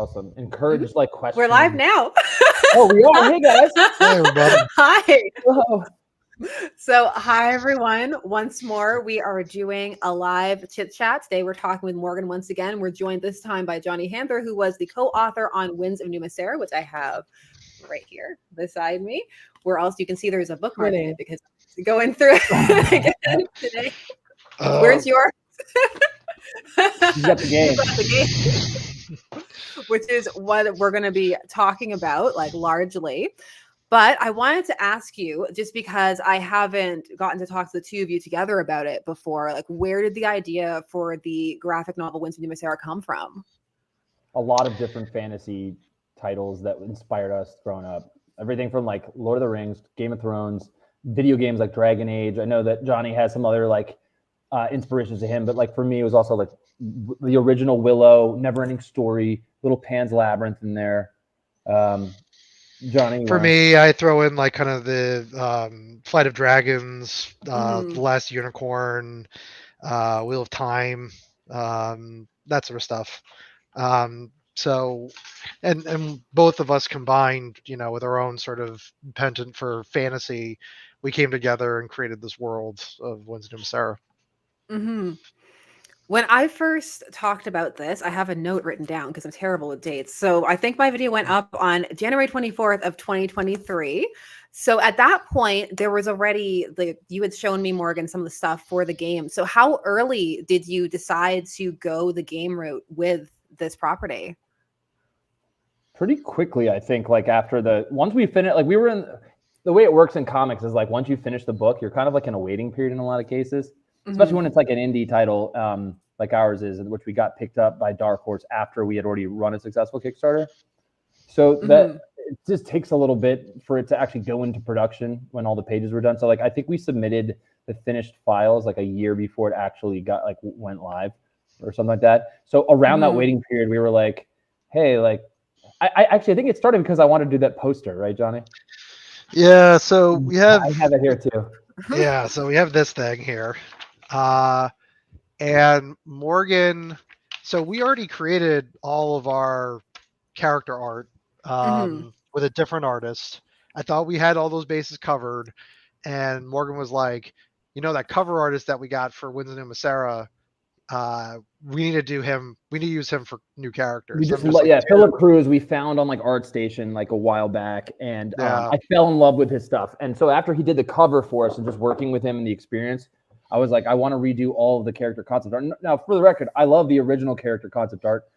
awesome. Encourage like questions. We're live now. Oh, we are. Hey guys. Hey everybody. Hi. Hello. So, hi everyone. Once more, we are doing a live chit chat. Today, we're talking with Morgan once again. We're joined this time by Jonny Handler, who was the co-author on Winds of Numa Sera, which I have right here beside me. Where else you can see there's a bookmark in it because I'm going through it again today. Where's yours? You got the game. Which is what we're going to be talking about, like largely. But I wanted to ask you, just because I haven't gotten to talk to the two of you together about it before, like where did the idea for the graphic novel Winds of Numa Sera come from? A lot of different fantasy titles that inspired us growing up. Everything from like Lord of the Rings, Game of Thrones, video games like Dragon Age. I know that Jonny has some other like inspirations to him, but like for me, it was also like the original Willow, Neverending Story, Little Pan's Labyrinth in there. Jonny, for me, I throw in like kind of the Flight of Dragons, The Last Unicorn, Wheel of Time, that sort of stuff. So, and both of us combined, you know, with our own sort of penchant for fantasy, we came together and created this world of Winds of Numa Sera. Mm-hmm. When I first talked about this, I have a note written down because I'm terrible with dates. So I think my video went up on January 24th of 2023. So at that point, there was already, you had shown me, Morgan, some of the stuff for the game. So how early did you decide to go the game route with this property? Pretty quickly, I think, like once we finished, like we were in, the way it works in comics is like once you finish the book, you're kind of like in a waiting period in a lot of cases. Especially when it's like an indie title like ours is, which we got picked up by Dark Horse after we had already run a successful Kickstarter. So that it just takes a little bit for it to actually go into production when all the pages were done. So like I think we submitted the finished files like a year before it actually got like went live or something like that. So around that waiting period, we were like, hey, like I actually think it started because I wanted to do that poster, right, Jonny? Yeah, so we have I have it here too. Yeah, so we have this thing here. And Morgan, so we already created all of our character art with a different artist. I thought we had all those bases covered, and Morgan was like, you know, that cover artist that we got for Winds of Numa Sera, we need to do him. We need to use him for new characters. We just like, Philip Cruz we found on like ArtStation like a while back, and I fell in love with his stuff. And so after he did the cover for us and just working with him and the experience, I was like, I want to redo all of the character concept art. Now, for the record, I love the original character concept art,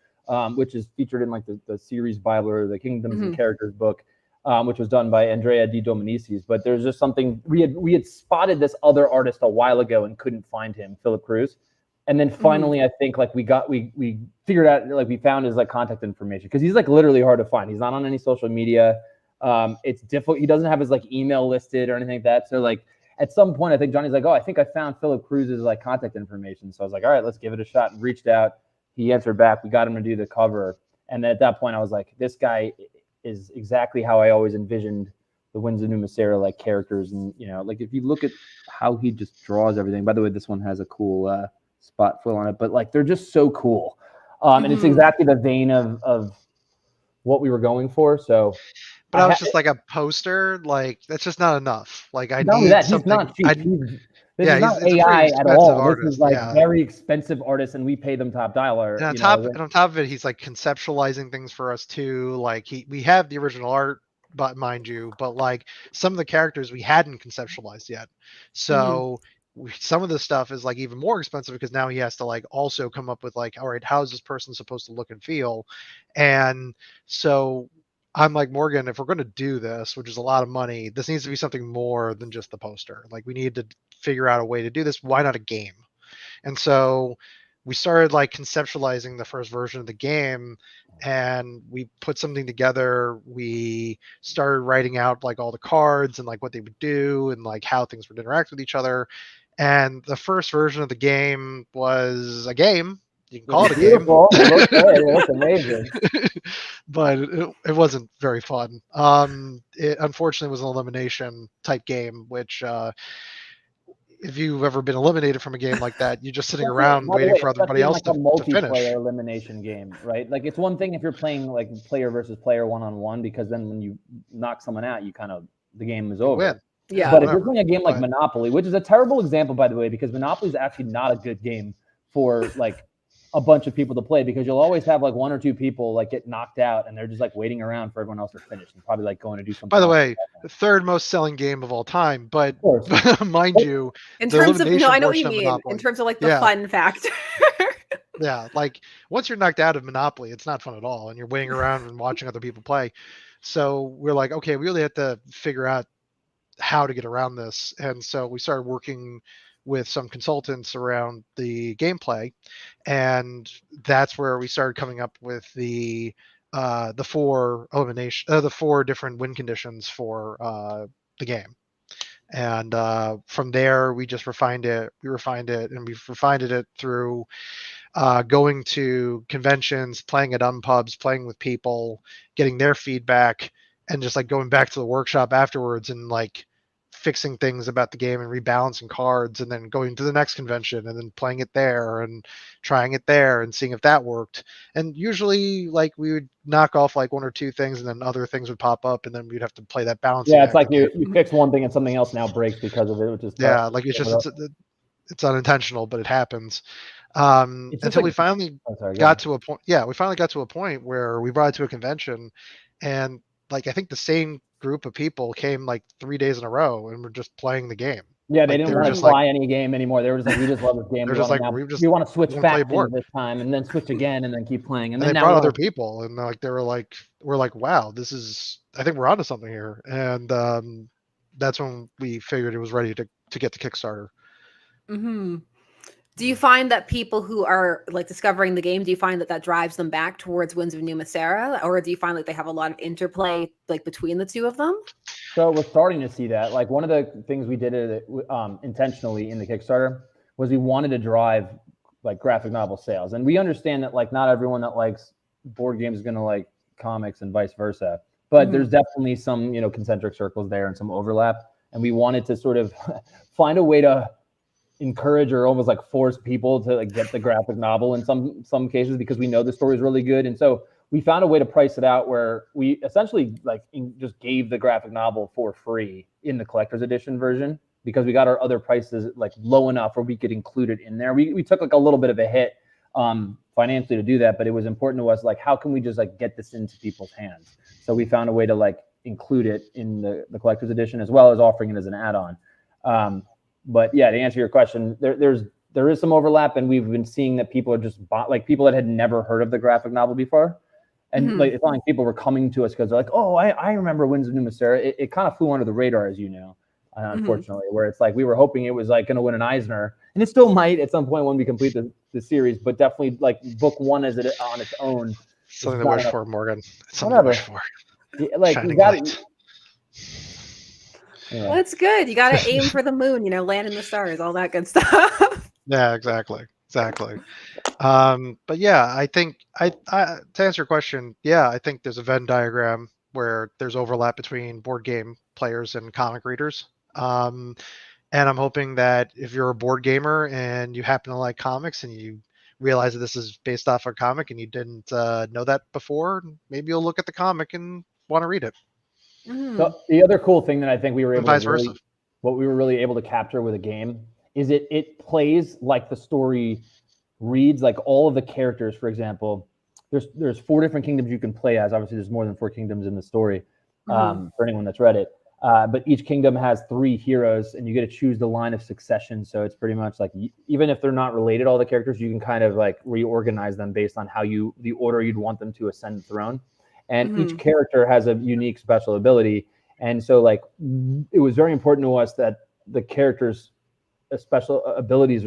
which is featured in like the series Bible or the Kingdoms and Characters book, which was done by Andrea Di Dominicis. But there's just something we had spotted this other artist a while ago and couldn't find him, Philip Cruz. And then finally, I think like we figured out, like we found his like contact information because he's like literally hard to find. He's not on any social media. It's difficult. He doesn't have his like email listed or anything like that. So like at some point, I think Jonny's like, oh, I think I found Philip Cruz's like contact information. So I was like, all right, let's give it a shot. And reached out. He answered back. We got him to do the cover. And then at that point, I was like, this guy is exactly how I always envisioned the Winds of Numa Sera like characters. And you know, like if you look at how he just draws everything. By the way, this one has a cool spot fill on it, but like they're just so cool, and it's exactly the vein of what we were going for. So, but I was just like a poster, like that's just not enough. Like I need that. something. He's not cheap. This is not he's AI at all. Artist. This is like very expensive artists, and we pay them top dollar. And on top of it, he's like conceptualizing things for us too. Like we have the original art, but mind you, but like some of the characters we hadn't conceptualized yet. So. Some of this stuff is like even more expensive because now he has to like also come up with like, all right, how is this person supposed to look and feel? And so I'm like, Morgan, if we're going to do this, which is a lot of money, this needs to be something more than just the poster. Like we need to figure out a way to do this. Why not a game? And so we started like conceptualizing the first version of the game, and we put something together. We started writing out like all the cards and like what they would do and like how things would interact with each other. And the first version of the game was a game. You can call it a game. It looks amazing. But it wasn't very fun. It unfortunately was an elimination type game, which if you've ever been eliminated from a game like that, you're just sitting Especially, around by the waiting way, for everybody especially in else like a to finish. multiplayer elimination game, right? Like it's one thing if you're playing like player versus player one-on-one, because then when you knock someone out, the game is over. Win. Yeah. But if you're playing a game like Monopoly, which is a terrible example, by the way, because Monopoly is actually not a good game for like a bunch of people to play, because you'll always have like one or two people like get knocked out and they're just like waiting around for everyone else to finish and probably like going to do something. By the way, the third most selling game of all time, but mind you, in the terms of elimination I know what you portion of mean. Monopoly, In terms of like the fun factor. Yeah, like once you're knocked out of Monopoly, it's not fun at all, and you're waiting around and watching other people play. So we're like, okay, we really have to figure out how to get around this, and so we started working with some consultants around the gameplay, and that's where we started coming up with the four different win conditions for the game. And from there, we just refined it. We refined it, and we've refined it through going to conventions, playing at unpubs, playing with people, getting their feedback, and just like going back to the workshop afterwards and like fixing things about the game and rebalancing cards, and then going to the next convention and then playing it there and trying it there and seeing if that worked. And usually like we would knock off like one or two things and then other things would pop up and then we'd have to play that balance. Yeah, it's like you fix one thing and something else now breaks because of it, which is tough. Like it's unintentional, but it happens. Until we finally got to a point. Yeah, we finally got to a point where we brought it to a convention, and like I think the same group of people came like 3 days in a row and were just playing the game. Yeah, they didn't want to try any game anymore. They were just like, we just love this game. They're just like, we want to switch back to this time and then switch again and then keep playing. And then they brought other people, and like we're like, wow, I think we're onto something here. And that's when we figured it was ready to get to Kickstarter. Mm-hmm. Do you find that people who are like discovering the game, do you find that drives them back towards Winds of Numa Sera, or do you find like they have a lot of interplay like between the two of them? So we're starting to see that. Like one of the things we did intentionally in the Kickstarter was we wanted to drive like graphic novel sales, and we understand that like not everyone that likes board games is going to like comics and vice versa, but there's definitely some concentric circles there and some overlap, and we wanted to sort of find a way to encourage or almost like force people to like get the graphic novel in some cases, because we know the story is really good. And so we found a way to price it out where we essentially like just gave the graphic novel for free in the collector's edition version, because we got our other prices like low enough where we could include it in there. We took like a little bit of a hit financially to do that, but it was important to us, like how can we just like get this into people's hands? So we found a way to like include it in the collector's edition as well as offering it as an add-on. But yeah, to answer your question, there is some overlap, and we've been seeing that people are just like people that had never heard of the graphic novel before, and like it's not like people were coming to us because they're like, oh, I remember Winds of Numa Sera. It kind of flew under the radar, as you know, unfortunately, where it's like we were hoping it was like going to win an Eisner, and it still might at some point when we complete the series, but definitely like book one as it on its own. Something to wish for, Morgan. It's something to wish for. Like you got it. Yeah. Well, it's good. You got to aim for the moon, land in the stars, all that good stuff. Yeah, exactly. But yeah, I think to answer your question, yeah, I think there's a Venn diagram where there's overlap between board game players and comic readers. And I'm hoping that if you're a board gamer and you happen to like comics and you realize that this is based off a comic and you didn't know that before, maybe you'll look at the comic and want to read it. So the other cool thing that I think we were able to what we were really able to capture with a game is it plays like the story reads. Like all of the characters, for example, there's 4 different kingdoms you can play as. Obviously, there's more than 4 kingdoms in the story for anyone that's read it. But each kingdom has 3 heroes, and you get to choose the line of succession. So it's pretty much like even if they're not related, all the characters, you can kind of like reorganize them based on how the order you'd want them to ascend the throne. And each character has a unique special ability. And so like it was very important to us that the characters' special abilities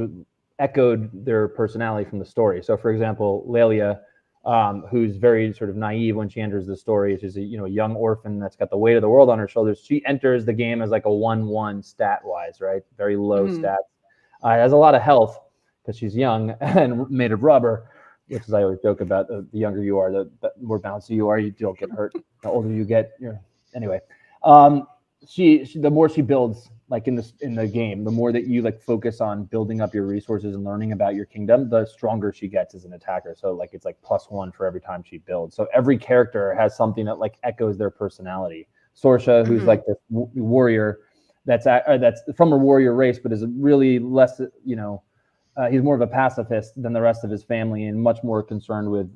echoed their personality from the story. So for example, Lelia, who's very sort of naive when she enters the story. She's a young orphan that's got the weight of the world on her shoulders. She enters the game as like a 1/1 stat-wise, right? Very low stats. Has a lot of health because she's young and made of rubber, which is I always joke about. The younger you are, the more bouncy you are, you don't get hurt. The older you get, anyway. The more she builds, like in the game, the more that you like focus on building up your resources and learning about your kingdom, the stronger she gets as an attacker. So like it's like +1 for every time she builds. So every character has something that like echoes their personality. Sorsha, who's like this warrior that's from a warrior race, but is really less, he's more of a pacifist than the rest of his family and much more concerned with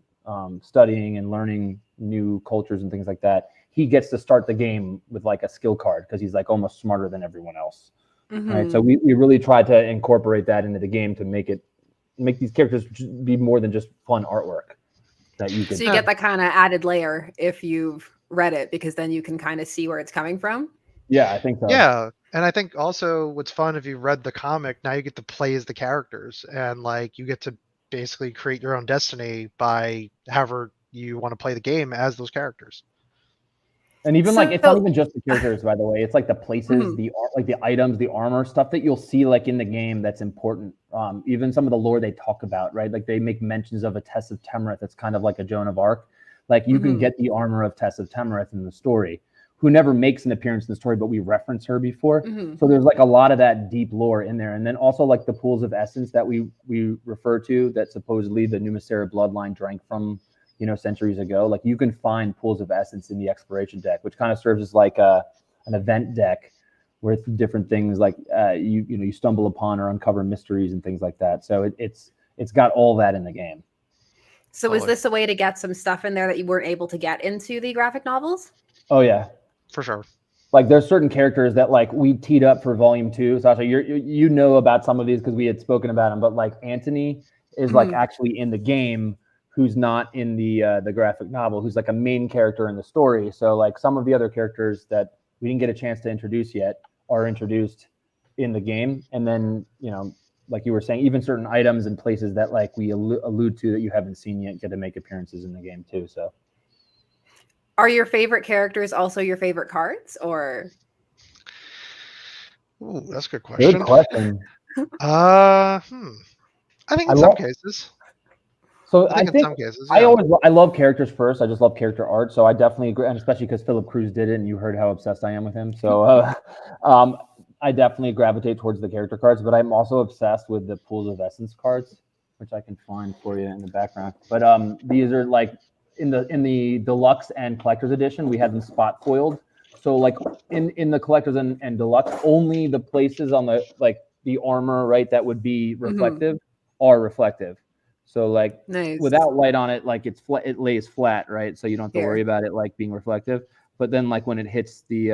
studying and learning new cultures and things like that. He gets to start the game with like a skill card because he's like almost smarter than everyone else. Right. So we really tried to incorporate that into the game to make these characters be more than just fun artwork that you could. So you get that kind of added layer if you've read it, because then you can kind of see where it's coming from. Yeah, I think so. Yeah. And I think also what's fun, if you read the comic, now you get to play as the characters, and like you get to basically create your own destiny by however you want to play the game as those characters. And even like it's not even just the characters, by the way. It's like the places, the art, like the items, the armor, stuff that you'll see like in the game that's important. Even some of the lore they talk about, right? Like they make mentions of a Tess of Temerith that's kind of like a Joan of Arc. Like you can get the armor of Tess of Temerith in the story, who never makes an appearance in the story, but we reference her before. So there's like a lot of that deep lore in there. And then also like the pools of essence that we refer to that supposedly the Numa Sera bloodline drank from, centuries ago. Like you can find pools of essence in the exploration deck, which kind of serves as like an event deck with different things like you stumble upon or uncover mysteries and things like that. So it's got all that in the game. So is this a way to get some stuff in there that you weren't able to get into the graphic novels? Oh yeah, for sure. Like there's certain characters that like we teed up for volume 2. Sasha, you know about some of these because we had spoken about them, but like Antony is like actually in the game, who's not in the graphic novel, who's like a main character in the story. So like some of the other characters that we didn't get a chance to introduce yet are introduced in the game. And then, like you were saying, even certain items and places that like we allude to that you haven't seen yet get to make appearances in the game too. So are your favorite characters also your favorite cards, or? Ooh, that's a good question. Good question. I think in some cases. So I think in some cases, yeah. I love characters first. I just love character art. So I definitely agree, and especially because Philip Cruz did it, and you heard how obsessed I am with him. So I definitely gravitate towards the character cards, but I'm also obsessed with the pools of essence cards, which I can find for you in the background. But these are like in the deluxe and collector's edition, we had them spot foiled. So like in the collector's and deluxe, only the places on the like the armor, right, that would be reflective are reflective. So like without light on it, like it's flat, it lays flat, right? So you don't have to worry about it like being reflective. But then like when it hits the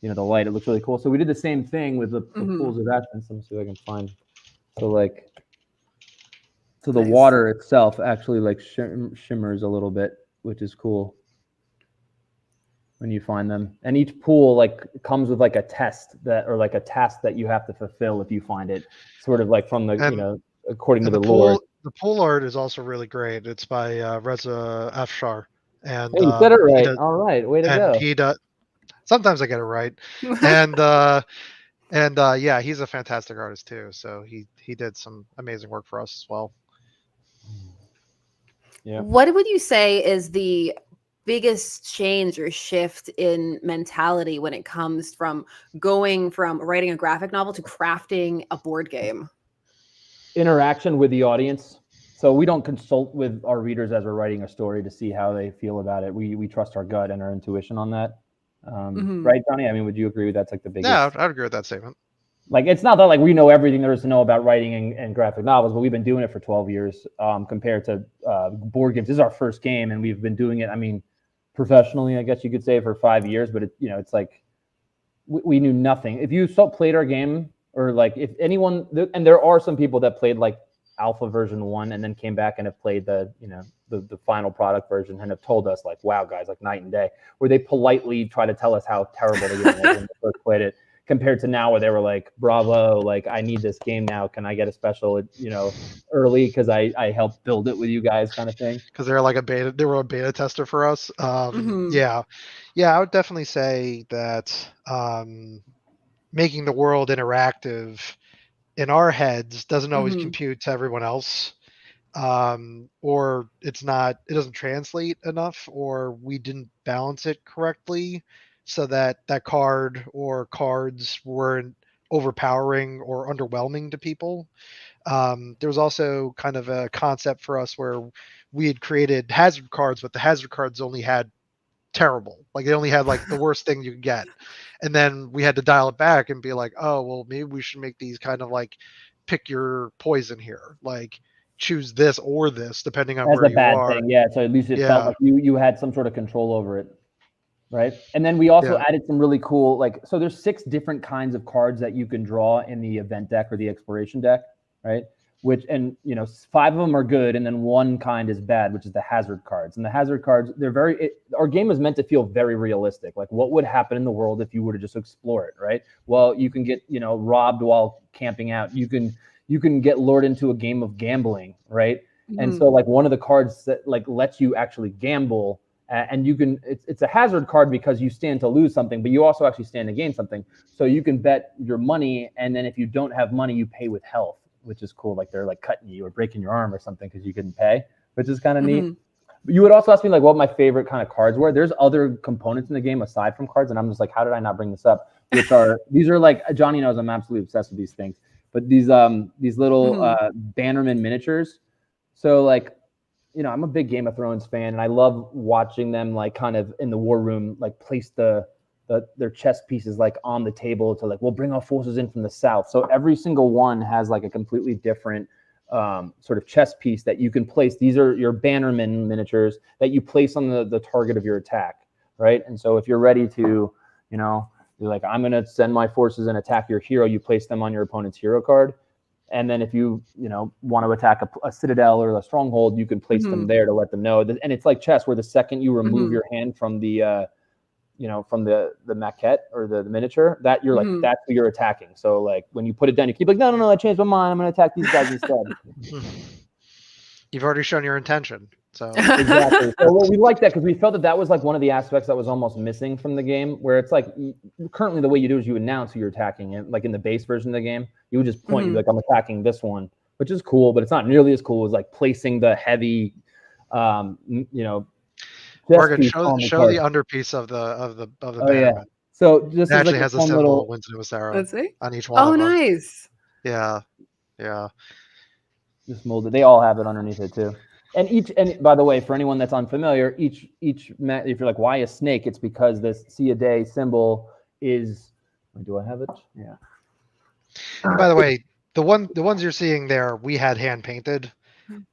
the light, it looks really cool. So we did the same thing with the pools of essence. Let me see if I can find. So the water itself actually like shimmers a little bit, which is cool when you find them. And each pool like comes with like a test or like a task that you have to fulfill if you find it, sort of like from the according to the lore. The pool art is also really great. It's by Reza Afshar. And hey, you said it right. All right, way to go. He does. Sometimes I get it right. And yeah, he's a fantastic artist too. So he did some amazing work for us as well. Yeah. What would you say is the biggest change or shift in mentality when it comes from going from writing a graphic novel to crafting a board game? Interaction with the audience. So we don't consult with our readers as we're writing a story to see how they feel about it. We trust our gut and our intuition on that. Right, Johnny? I mean, would you agree with that's like the biggest? Yeah, I'd agree with that statement. Like, it's not that like we know everything there is to know about writing and graphic novels, but we've been doing it for 12 years compared to board games. This is our first game, and we've been doing it, I mean, professionally, I guess you could say, for 5 years, but it's like we knew nothing. If you played our game, or like if anyone, and there are some people that played like alpha version 1 and then came back and have played the final product version and have told us like, wow, guys, like night and day, where they politely try to tell us how terrible the game was when they first played it, compared to now where they were like, bravo, like I need this game now. Can I get a special, early because I helped build it with you guys, kind of thing. Because they're like they were a beta tester for us. Yeah, I would definitely say that making the world interactive in our heads doesn't always compute to everyone else, or it doesn't translate enough, or we didn't balance it correctly so that that card or cards weren't overpowering or underwhelming to people. There was also kind of a concept for us where we had created hazard cards, but the hazard cards only had terrible. Like they only had like the worst thing you could get. And then we had to dial it back and be like, oh, well, maybe we should make these kind of like pick your poison here. Like choose this or this, depending on That's where a you bad are. thing. Yeah. So at least it felt Yeah. like you had some sort of control over it. Right. And then we also Yeah. added some really cool, like, so there's 6 different kinds of cards that you can draw in the event deck or the exploration deck. Right. Which, and 5 of them are good. And then 1 kind is bad, which is the hazard cards. And the hazard cards, they're our game is meant to feel very realistic. Like what would happen in the world if you were to just explore it. Right. Well, you can get, robbed while camping out. You can get lured into a game of gambling. Right. And so like one of the cards that like lets you actually gamble, and you can, it's a hazard card because you stand to lose something, but you also actually stand to gain something. So you can bet your money, and then if you don't have money, you pay with health, which is cool. Like they're like cutting you or breaking your arm or something because you couldn't pay, which is kind of neat. You would also ask me like what my favorite kind of cards were. There's other components in the game aside from cards, and I'm just like, how did I not bring this up? Which are these are like, Johnny knows I'm absolutely obsessed with these things, but these little Bannerman miniatures. So like, I'm a big Game of Thrones fan, and I love watching them like kind of in the war room, like place their chess pieces like on the table to like, we'll bring our forces in from the south. So every single one has like a completely different sort of chess piece that you can place. These are your Bannerman miniatures that you place on the target of your attack, right? And so if you're ready to, you're like, I'm going to send my forces and attack your hero, you place them on your opponent's hero card. And then if you want to attack a citadel or a stronghold, you can place them there to let them know. And it's like chess, where the second you remove your hand from the from the maquette or the miniature, that you're like, that's who you're attacking. So like when you put it down, you keep like, no, I changed my mind. I'm going to attack these guys instead. You've already shown your intention. So exactly. So well, we like that because we felt that was like one of the aspects that was almost missing from the game, where it's like currently the way you do is you announce who you're attacking. And like in the base version of the game, you would just point, you'd be like, I'm attacking this one, which is cool, but it's not nearly as cool as like placing the heavy, Morgan, show the underpiece of the banner. Yeah. So this it actually like has a symbol of Winds of Numa Sera. Let's see. On each one. Oh, nice. Yeah. Just molded. They all have it underneath it too. And by the way, for anyone that's unfamiliar, each if you're like, why a snake? It's because this See a Day symbol is. Do I have it? Yeah. And by the way, the ones you're seeing there, we had hand painted.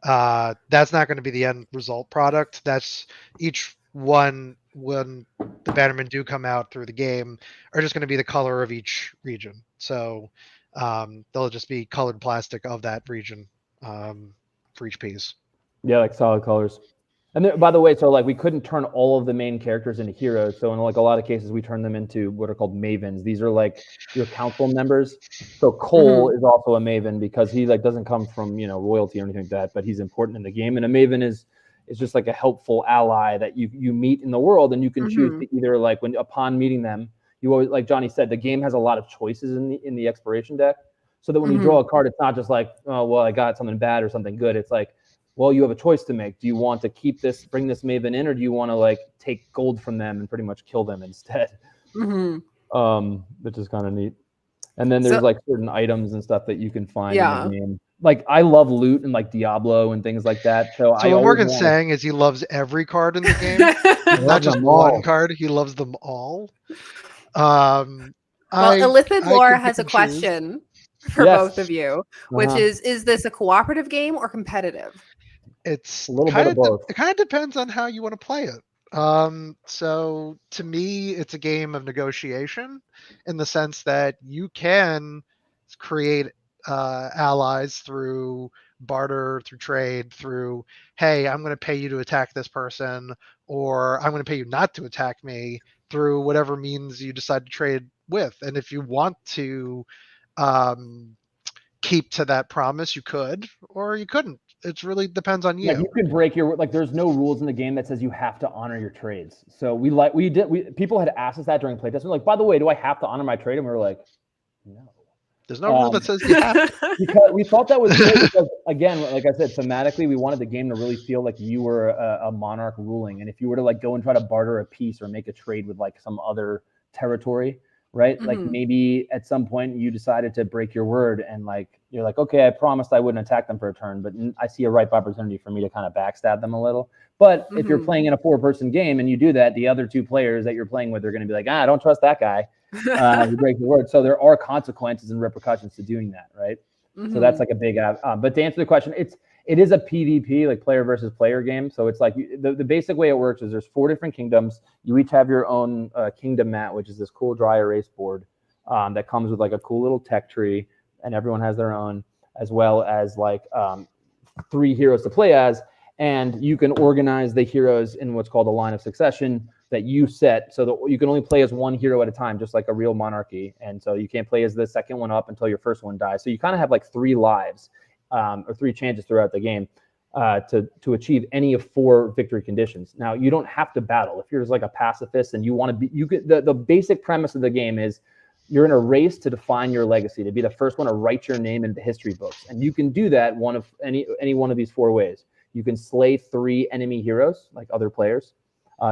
That's not going to be the end result product. That's each one when the Bannermen do come out through the game are just going to be the color of each region. So they'll just be colored plastic of that region for each piece. Yeah, like solid colors. And then, by the way, so like we couldn't turn all of the main characters into heroes. So in like a lot of cases, we turn them into what are called mavens. These are like your council members. So Cole is also a maven because he like doesn't come from royalty or anything like that, but he's important in the game. And a maven is just like a helpful ally that you meet in the world, and you can choose to either like upon meeting them, you always, like Johnny said, the game has a lot of choices in the exploration deck. So that when you draw a card, it's not just like, oh well, I got something bad or something good. It's like, well, you have a choice to make. Do you want to bring this maven in, or do you want to like take gold from them and pretty much kill them instead? Which is kind of neat. And then there's like certain items and stuff that you can find in the game. Like I love loot and like Diablo and things like that. So what Morgan's saying is he loves every card in the game, not just one card. He loves them all. Illithid Lore has a question for both of you, which is this a cooperative game or competitive? It's a little bit of both. It kind of depends on how you want to play it. So to me, it's a game of negotiation in the sense that you can create allies through barter, through trade, through, hey, I'm going to pay you to attack this person, or I'm going to pay you not to attack me, through whatever means you decide to trade with. And if you want to keep to that promise, you could, or you couldn't. It really depends on you. Yeah, you could break your, like, there's no rules in the game that says you have to honor your trades. So people had asked us that during playtest. We're like, by the way, do I have to honor my trade? And we were like, no. There's no rule that says you have to. Because we thought that was cool because, again, like I said, thematically, we wanted the game to really feel like you were a monarch ruling. And if you were to like go and try to barter a piece or make a trade with like some other territory, right? Like maybe at some point you decided to break your word and like you're like, okay, I promised I wouldn't attack them for a turn, but I see a ripe opportunity for me to kind of backstab them a little. But if you're playing in a 4-person game and you do that, the other 2 players that you're playing with are going to be like, I don't trust that guy. You break the word. So there are consequences and repercussions to doing that, right? So that's like a big but to answer the question, it is a PvP, like player versus player game. So it's like the basic way it works is there's 4 different kingdoms. You each have your own kingdom mat, which is this cool dry erase board that comes with like a cool little tech tree, and everyone has their own, as well as like 3 heroes to play as. And you can organize the heroes in what's called a line of succession that you set, so that you can only play as 1 hero at a time, just like a real monarchy. And so you can't play as the second one up until your first one dies. So you kind of have like 3 lives or 3 chances throughout the game to achieve any of 4 victory conditions. Now, you don't have to battle. If you're just like a pacifist and you want to be, you could, the basic premise of the game is you're in a race to define your legacy, to be the first one to write your name into history books. And you can do that one of any one of these 4 ways. You can slay 3 enemy heroes, like other players.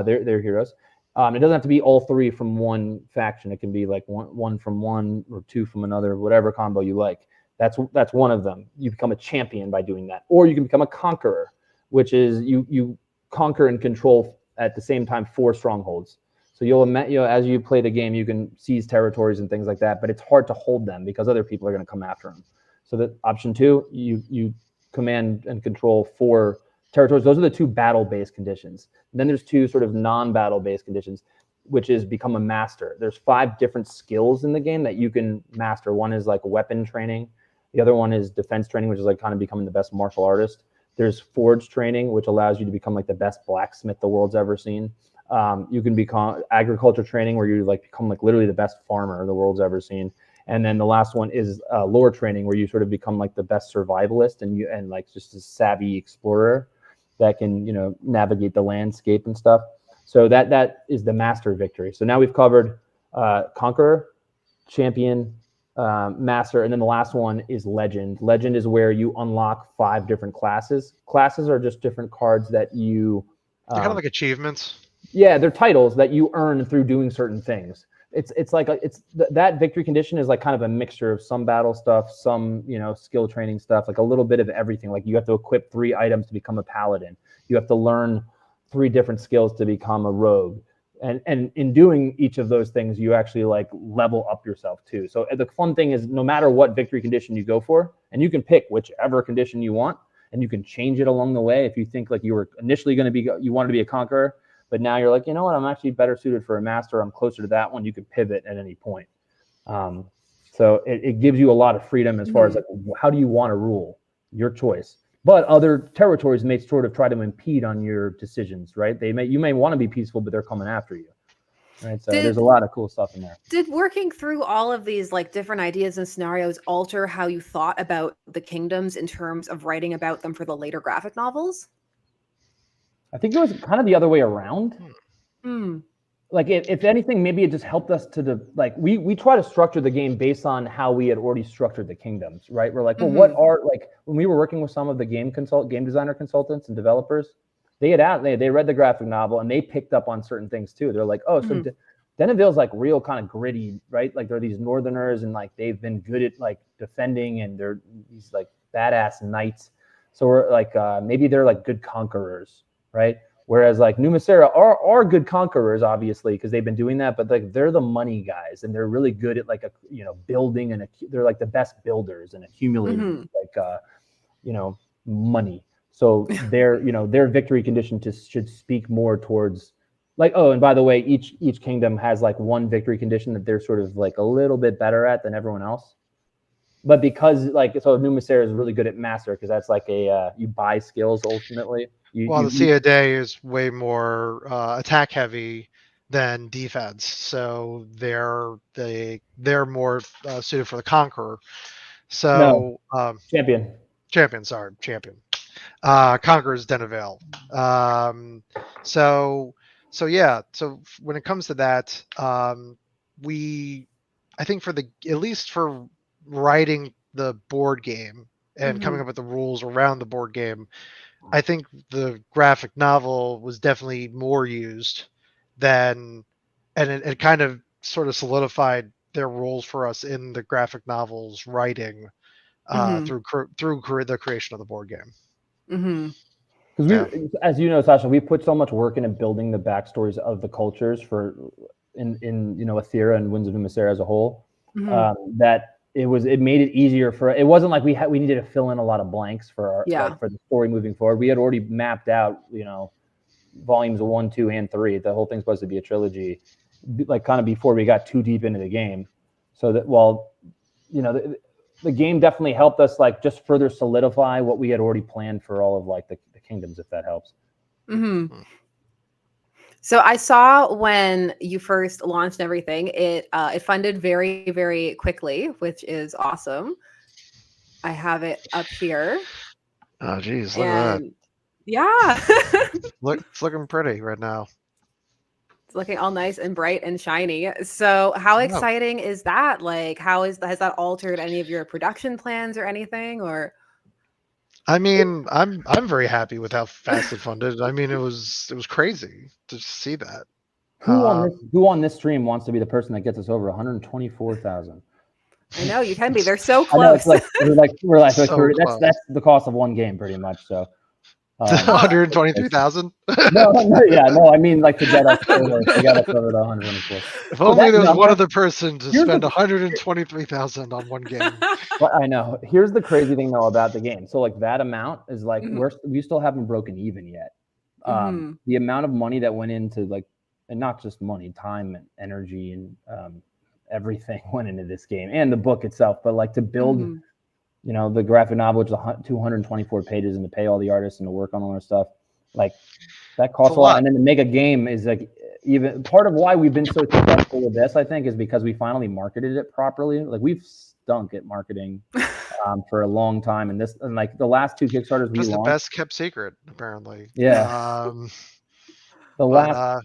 They're heroes. It doesn't have to be all 3 from one faction. It can be like one from one or 2 from another, whatever combo you like. That's one of them. You become a champion by doing that. Or you can become a conqueror, which is you conquer and control at the same time 4 strongholds. So you'll as you play the game, you can seize territories and things like that, but it's hard to hold them because other people are going to come after them. So that option 2, you command and control 4 territories. Those are the 2 battle-based conditions. And then there's 2 sort of non-battle-based conditions, which is become a master. There's 5 different skills in the game that you can master. One is like weapon training. The other one is defense training, which is like kind of becoming the best martial artist. There's forge training, which allows you to become like the best blacksmith the world's ever seen. You can become agriculture training, where you like become like literally the best farmer the world's ever seen. And then the last one is lore training, where you sort of become like the best survivalist and like just a savvy explorer that can, navigate the landscape and stuff. So that is the master victory. So now we've covered conqueror, champion, master, and then the last one is legend. Legend is where you unlock 5 different classes. Classes are just different cards that you they're kind of like achievements. Yeah, they're titles that you earn through doing certain things. It's like that victory condition is like kind of a mixture of some battle stuff, some skill training stuff, like a little bit of everything. Like you have to equip 3 items to become a paladin. You have to learn 3 different skills to become a rogue. And in doing each of those things, you actually like level up yourself too. So the fun thing is, no matter what victory condition you go for, and you can pick whichever condition you want, and you can change it along the way. If you think like you were initially you wanted to be a conqueror, but now you're like, you know what, I'm actually better suited for a master. I'm closer to that one. You can pivot at any point. So it gives you a lot of freedom as far as like, how do you want to rule? Your choice. But other territories may sort of try to impede on your decisions, right? You may want to be peaceful, but they're coming after you. Right. So there's a lot of cool stuff in there. Did working through all of these like different ideas and scenarios alter how you thought about the kingdoms in terms of writing about them for the later graphic novels? I think it was kind of the other way around. Like if anything, maybe it just helped us we try to structure the game based on how we had already structured the kingdoms, right? We're like, well, what are, like, when we were working with some of the game designer consultants and developers, they read the graphic novel and they picked up on certain things too. They're like, oh, so Deneville's like real kind of gritty, right? Like they're these Northerners and like they've been good at like defending and they're these like badass knights. So we're like, maybe they're like good conquerors, right? Whereas like Numa Sera are good conquerors, obviously, because they've been doing that, but like they're the money guys and they're really good at like building, and they're like the best builders and accumulating money. So their victory condition should speak more towards like, oh, and by the way, each kingdom has like one victory condition that they're sort of like a little bit better at than everyone else. But because Numa Sera is really good at master, because that's like you buy skills ultimately. The Sea of Day is way more attack heavy than defense, so they're more suited for the conqueror. So champion. Conqueror's Deneville. So when it comes to that, I think at least for writing the board game and coming up with the rules around the board game, I think the graphic novel was definitely more used than, and it kind of sort of solidified their roles for us in the graphic novels writing through the creation of the board game. Because as you know, Sasha, we put so much work into building the backstories of the cultures in Ethera and Winds of Numa Sera as a whole, that it made it easier it wasn't like we needed to fill in a lot of blanks for for the story moving forward. We had already mapped out, volumes 1, 2, and 3. The whole thing's supposed to be a trilogy, like kind of before we got too deep into the game. So that the game definitely helped us like just further solidify what we had already planned for all of like the kingdoms, if that helps. So I saw when you first launched everything, it funded very, very quickly, which is awesome. I have it up here. Oh, geez, look at that. Yeah. It's looking pretty right now. It's looking all nice and bright and shiny. So how exciting is that? Like, has that altered any of your production plans or anything? Or I mean, I'm very happy with how fast it funded. I mean, it was crazy to see that. Who on this stream wants to be the person that gets us over 124,000? I know you can be. They're so close. We're that's the cost of one game, pretty much. So 123,000. No. I mean, like to get us over to 124. If only there was one other person to spend 123,000 on one game. But I know. Here's the crazy thing though about the game. So like that amount is like we still haven't broken even yet. The amount of money that went into like, and not just money, time and energy and everything went into this game and the book itself. But like to build. The graphic novel, which is 224 pages, and to pay all the artists and to work on all their stuff, like that costs a lot. And then to make a game is like even part of why we've been so successful with this, I think, is because we finally marketed it properly. Like we've stunk at marketing for a long time, and like the last 2 Kickstarters we launched, the best kept secret, apparently. Yeah. The last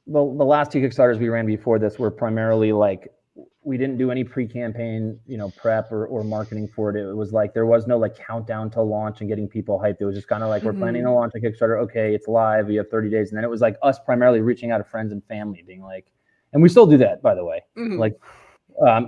2 Kickstarters we ran before this were primarily like. We didn't do any pre-campaign, prep or marketing for it. It was like there was no like countdown to launch and getting people hyped. It was just kind of like we're planning to launch a Kickstarter. Okay, it's live. We have 30 days, and then it was like us primarily reaching out to friends and family, being like, and we still do that, by the way. Like,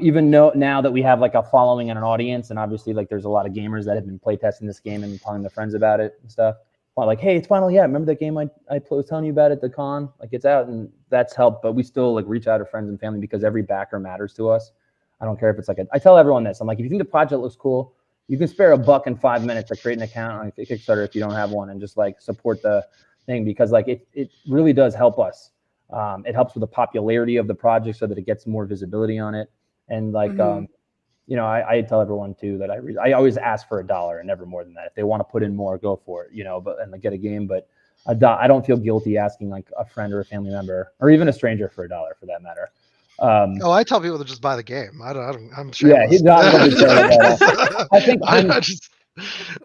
even now that we have like a following and an audience, and obviously like there's a lot of gamers that have been playtesting this game and telling their friends about it and stuff. Like, hey, it's finally out. Remember that game I was telling you about at the con? Like, it's out, and that's helped. But we still like reach out to friends and family because every backer matters to us. I don't care if it's like I tell everyone this. I'm like, if you think the project looks cool, you can spare $1 and 5 minutes to create an account on Kickstarter if you don't have one, and just like support the thing because like it really does help us. It helps with the popularity of the project so that it gets more visibility on it, and like I tell everyone too that I always ask for $1 and never more than that. If they want to put in more, go for it, and get a game. But I don't feel guilty asking like a friend or a family member or even a stranger for $1 for that matter. I tell people to just buy the game. I'm sure. Yeah, he's not.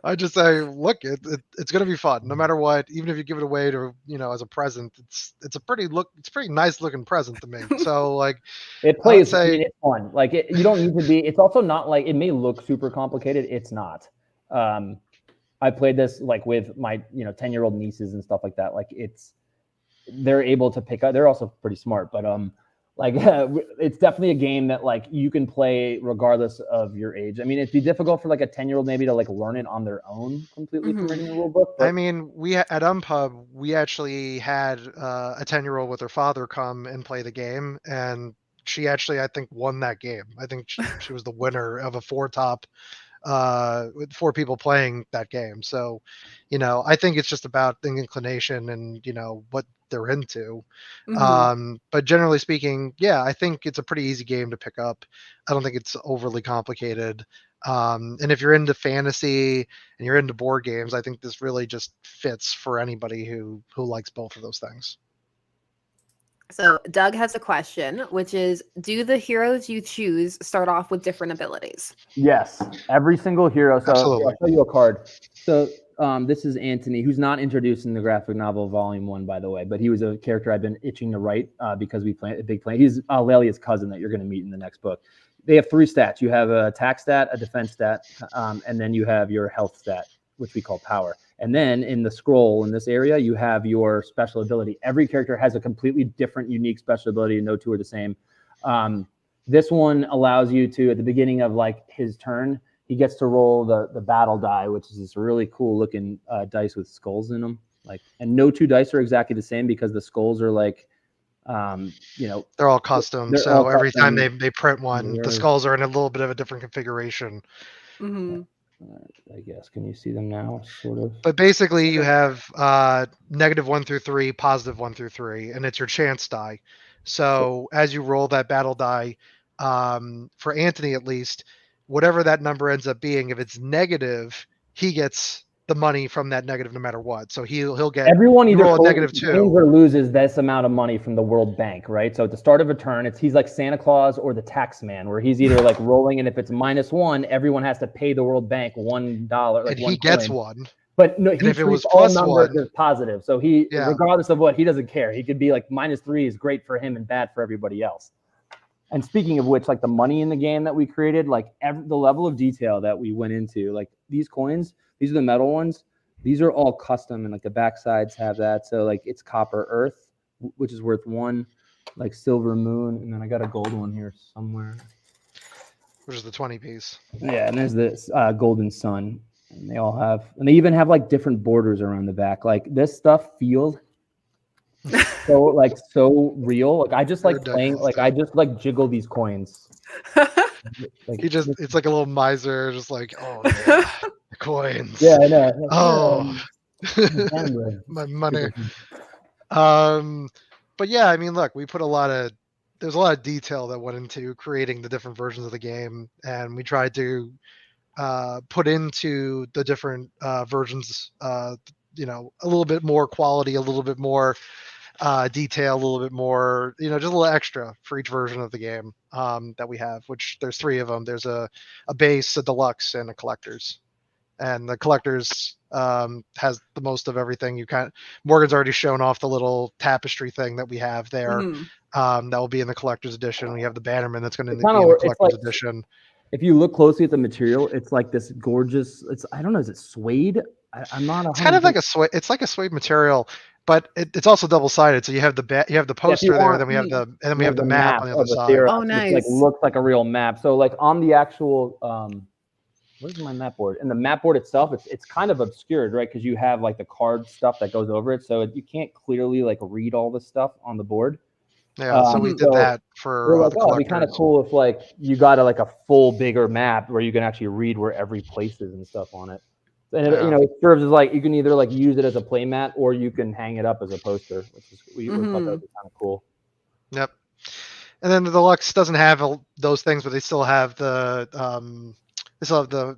I just say, look, it's going to be fun no matter what. Even if you give it away to as a present, it's a pretty nice looking present to me. So like, it plays. It's fun. Like you don't need to be. It's also not like it may look super complicated. It's not. I played this like with my 10-year-old nieces and stuff like that. Like they're able to pick up. They're also pretty smart, but it's definitely a game that like you can play regardless of your age. I mean, it'd be difficult for like a 10-year-old maybe to like learn it on their own completely from reading a rule book. I mean, at Unpub, we actually had a 10-year-old with her father come and play the game, and she actually, I think, won that game. I think she was the winner of a 4-top with 4 people playing that game. So, I think it's just about the inclination and, what they're into. But generally speaking, yeah, I think it's a pretty easy game to pick up. I don't think it's overly complicated. And if you're into fantasy and you're into board games, I think this really just fits for anybody who likes both of those things. So Doug has a question, which is, do the heroes you choose start off with different abilities? Yes, every single hero. So Absolutely. I'll show you a card. So this is Anthony, who's not introduced in the graphic novel Volume 1, by the way, but he was a character I've been itching to write because we play a big play. He's Lelia's cousin that you're going to meet in the next book. they have 3 stats. You have a attack stat, a defense stat, and then you have your health stat, which we call power. And then in the scroll in this area, you have your special ability. Every character has a completely different, unique special ability. No two are the same. This one allows you to, at the beginning of like his turn, he gets to roll the battle die, which is this really cool looking dice with skulls in them. Like, and no 2 dice are exactly the same because the skulls are like, they're all custom. They're so all every custom. time they print one, the skulls are in a little bit of a different configuration. Mm-hmm. I guess. Can you see them now? Sort of. But basically, you have -1 through 3, +1 through 3, and it's your chance die. So as you roll that battle die, for Anthony at least, whatever that number ends up being, if it's negative, he gets the money from that negative no matter what. So he'll get everyone either roll a -2 wins or loses this amount of money from the World Bank, right? So at the start of a turn, he's like Santa Claus or the tax man, where he's either like rolling, and if it's -1, everyone has to pay the World Bank $1. Like and he gets one. But no, he if it was all numbers +1 as positive. So regardless of what, he doesn't care. He could be like -3 is great for him and bad for everybody else. And speaking of which, like the money in the game that we created, like the level of detail that we went into, like these coins, these are the metal ones. These are all custom, and like the back sides have that. So like it's copper earth, which is worth 1, like silver moon, and then I got a gold one here somewhere, which is the 20 piece. Yeah, and there's this golden sun, and they even have like different borders around the back. Like this stuff feels so real. Like I just like playing. Like I just like jiggle these coins. Like, it's like a little miser, just like, oh yeah, the coins. Yeah, I know. Oh, my money. But yeah, I mean, look, we put there's a lot of detail that went into creating the different versions of the game, and we tried to put into the different versions, a little bit more quality, a little bit more detail, a little bit more, just a little extra for each version of the game that we have, which there's 3 of them. There's a base, a deluxe, and a collector's. And the collector's has the most of everything. Morgan's already shown off the little tapestry thing that we have there. That will be in the collector's edition. We have the Bannerman that's going to be in the collector's edition. If you look closely at the material, it's like this gorgeous. I don't know, is it suede? I'm not. It's kind of like a suede. It's like a suede material, but it's also double-sided. So you have the poster there, then we have the map on the other side. Oh, nice! It looks like a real map. So like on the actual, where's my map board? And the map board itself, it's kind of obscured, right? Because you have like the card stuff that goes over it, so you can't clearly like read all the stuff on the board. Yeah, so we did that for the collectors. It'd be kind of cool if like you got a full bigger map where you can actually read where every place is and stuff on it. And it serves as like you can either like use it as a play mat or you can hang it up as a poster, which is we thought that would be kind of cool. Yep. And then the deluxe doesn't have those things, but they still have the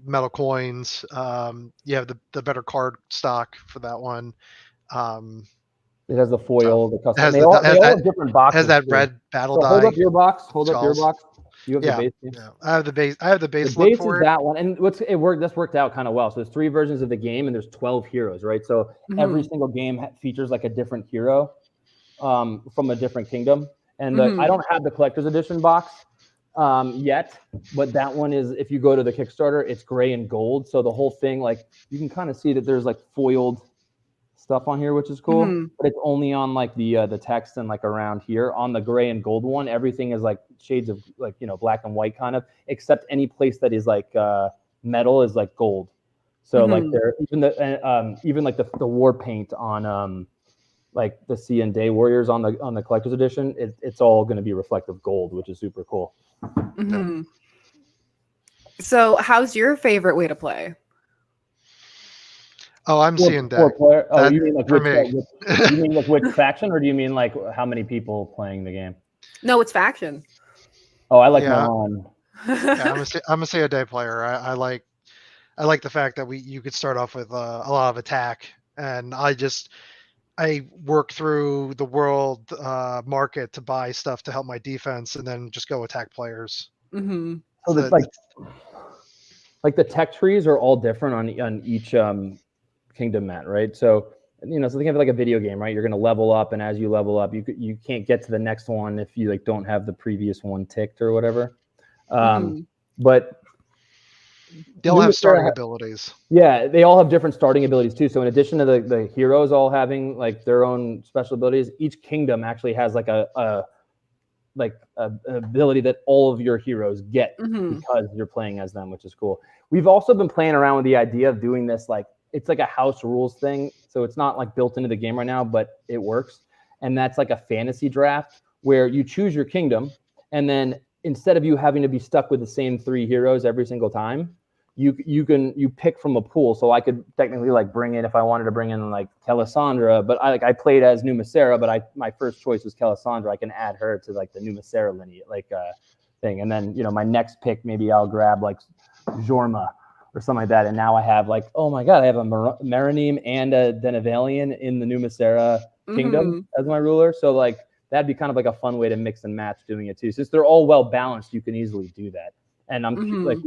metal coins. You have the better card stock for that one. It has the foil, the custom. They all have different boxes. Has that red battle die. Hold up your box. You have the base. Yeah, I have the base. The base is that one, and this worked out kind of well. So there's 3 versions of the game, and there's 12 heroes, right? So every single game features like a different hero from a different kingdom. And I don't have the collector's edition box yet, but that one is. If you go to the Kickstarter, it's gray and gold. So the whole thing, like you can kind of see that there's like foiled stuff on here, which is cool, but it's only on like the text and like around here. On the gray and gold one, everything is like shades of like black and white kind of, except any place that is like metal is like gold. So like there even like the war paint on like the Sea and Day Warriors on the collector's edition, it's all going to be reflective gold, which is super cool. So how's your favorite way to play? Oh, I'm seeing that. Oh, you mean like you mean like which faction, or do you mean like how many people playing the game? No, it's faction. Oh, I like Milan. Yeah, I'm a say a day player. I like the fact that you could start off with a lot of attack, and I work through the world market to buy stuff to help my defense, and then just go attack players. So it's like the tech trees are all different on each kingdom mat, right? So so think of it like a video game, right? You're going to level up, and as you level up, you can't get to the next one if you like don't have the previous one ticked or whatever. But they all have starting abilities. Yeah, they all have different starting abilities too. So in addition to the heroes all having like their own special abilities, each kingdom actually has like a ability that all of your heroes get because you're playing as them, which is cool. We've also been playing around with the idea of doing this, like it's like a house rules thing. So it's not like built into the game right now, but it works. And that's like a fantasy draft where you choose your kingdom, and then instead of you having to be stuck with the same 3 heroes every single time, you pick from a pool. So I could technically like bring in, if I wanted to bring in like Kelisandra, but I played as Numa Sera, but my first choice was Kelisandra. I can add her to like the Numa Sera lineage thing. And then, my next pick, maybe I'll grab like Jorma or something like that. And now I have like, oh my God, I have a Maranim and a Denevalian in the Numa Sera kingdom as my ruler. So like, that'd be kind of like a fun way to mix and match doing it too. Since they're all well balanced, you can easily do that. And I'm like,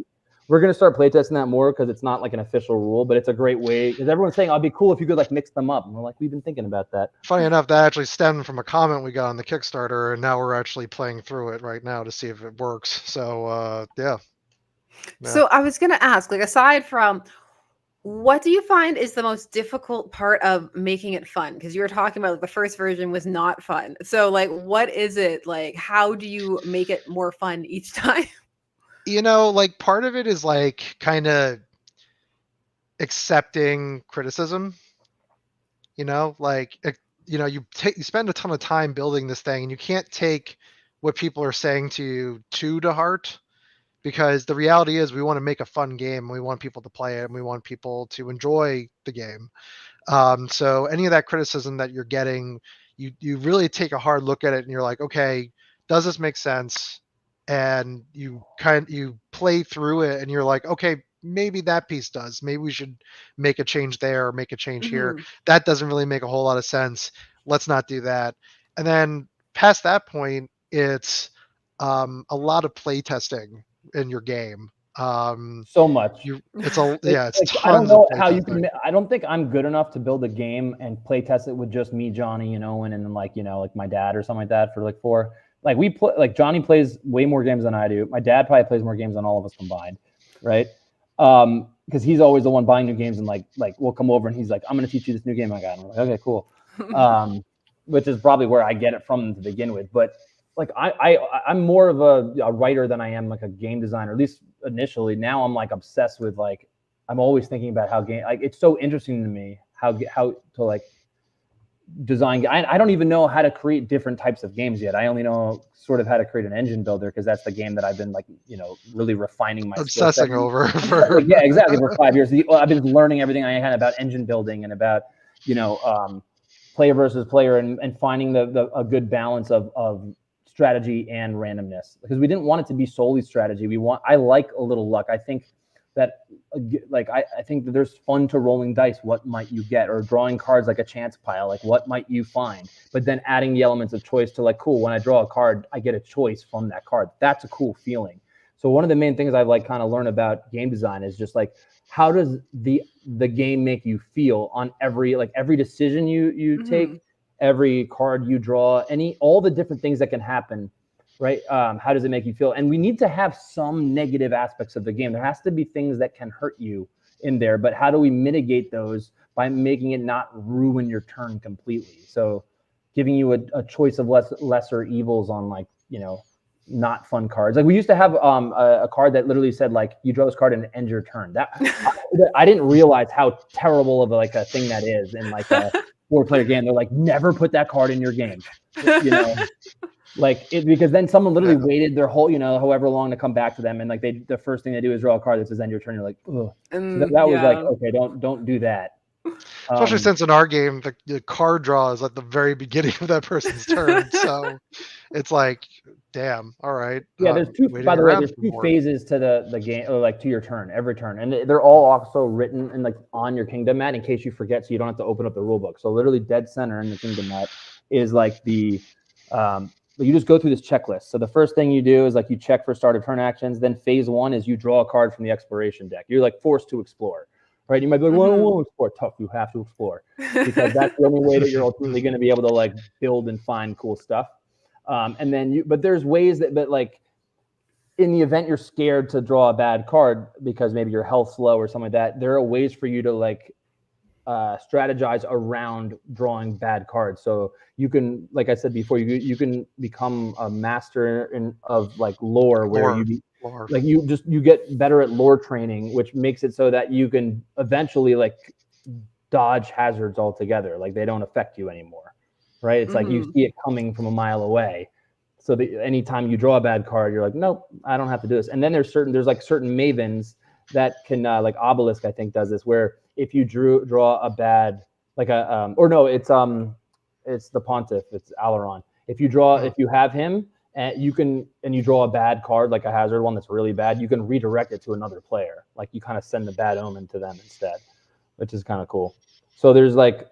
we're going to start playtesting that more because it's not like an official rule, but it's a great way, because everyone's saying, it'd be cool if you could like mix them up. And we're like, we've been thinking about that. Funny enough, that actually stemmed from a comment we got on the Kickstarter, and now we're actually playing through it right now to see if it works. So, yeah. So I was going to ask, like, aside from, what do you find is the most difficult part of making it fun? Because you were talking about the first version was not fun. So like, what is it like? How do you make it more fun each time? Like part of it is like kind of accepting criticism, like, you spend a ton of time building this thing, and you can't take what people are saying to you to heart. Because the reality is we want to make a fun game. We want people to play it, and we want people to enjoy the game. So any of that criticism that you're getting, you really take a hard look at it, and you're like, okay, does this make sense? And you play through it, and you're like, okay, maybe that piece does. Maybe we should make a change there or make a change here. That doesn't really make a whole lot of sense. Let's not do that. And then past that point, it's a lot of play testing in your game. So much. It's tons. I don't know how you can. I don't think I'm good enough to build a game and play test it with just me, Johnny, and Owen, and then like my dad or something like that for like 4. Like we play, like Johnny plays way more games than I do. My dad probably plays more games than all of us combined, right? Because he's always the one buying new games, and like we'll come over and he's like, I'm going to teach you this new game I got. And I'm like, okay, cool. Which is probably where I get it from to begin with. But like I'm more of a writer than I am like a game designer, at least initially. Now I'm like obsessed with like, I'm always thinking about how it's so interesting to me how to like design. I don't even know how to create different types of games yet. I only know sort of how to create an engine builder, because that's the game that I've been like, really refining my obsessing over for yeah, exactly, for 5 years. I've been learning everything I can about engine building and about player versus player and finding a good balance of strategy and randomness, because we didn't want it to be solely strategy. I like a little luck. I think that I think that there's fun to rolling dice. What might you get? Or drawing cards like a chance pile, like what might you find? But then adding the elements of choice to like, cool, when I draw a card, I get a choice from that card. That's a cool feeling. So one of the main things I've like kind of learned about game design is just like, how does the game make you feel on every decision you take, every card you draw, all the different things that can happen, right? How does it make you feel? And we need to have some negative aspects of the game. There has to be things that can hurt you in there, but how do we mitigate those by making it not ruin your turn completely? So giving you a choice of lesser evils on like, not fun cards. Like we used to have a card that literally said like, you draw this card and end your turn. That I didn't realize how terrible of a thing that is in like a 4-player game. They're like, never put that card in your game, because then someone literally waited their whole, however long to come back to them, and like the first thing they do is draw a card that says end your turn. You're like, ugh. So that was like, okay, don't do that. Especially since in our game the card draw is at the very beginning of that person's turn, so it's like, damn, all right. Yeah, there's two. By the way, there's 2 phases to the game, or like to your turn, every turn, and they're all also written in like on your kingdom mat in case you forget, so you don't have to open up the rule book. So literally, dead center in the kingdom mat is like you just go through this checklist. So the first thing you do is like you check for start of turn actions. Then phase 1 is you draw a card from the exploration deck. You're like forced to explore. Right, you might be like, well, I don't want to explore. Tough, you have to explore, because that's the only way that you're ultimately going to be able to like build and find cool stuff. And then but there's ways that, but like in the event you're scared to draw a bad card because maybe your health's low or something like that, there are ways for you to like strategize around drawing bad cards. So you can, like I said before, you can become a master of like lore where you get better at lore training, which makes it so that you can eventually like dodge hazards altogether. Like they don't affect you anymore, right? It's like you see it coming from a mile away. So anytime you draw a bad card, you're like, nope, I don't have to do this. And then there's certain mavens that can like Obelisk, I think, does this, where if you draw a bad, like a it's the Pontiff, it's Alaron. If you have him and you draw a bad card, like a hazard one that's really bad, you can redirect it to another player. Like you kind of send the bad omen to them instead, which is kind of cool. So there's like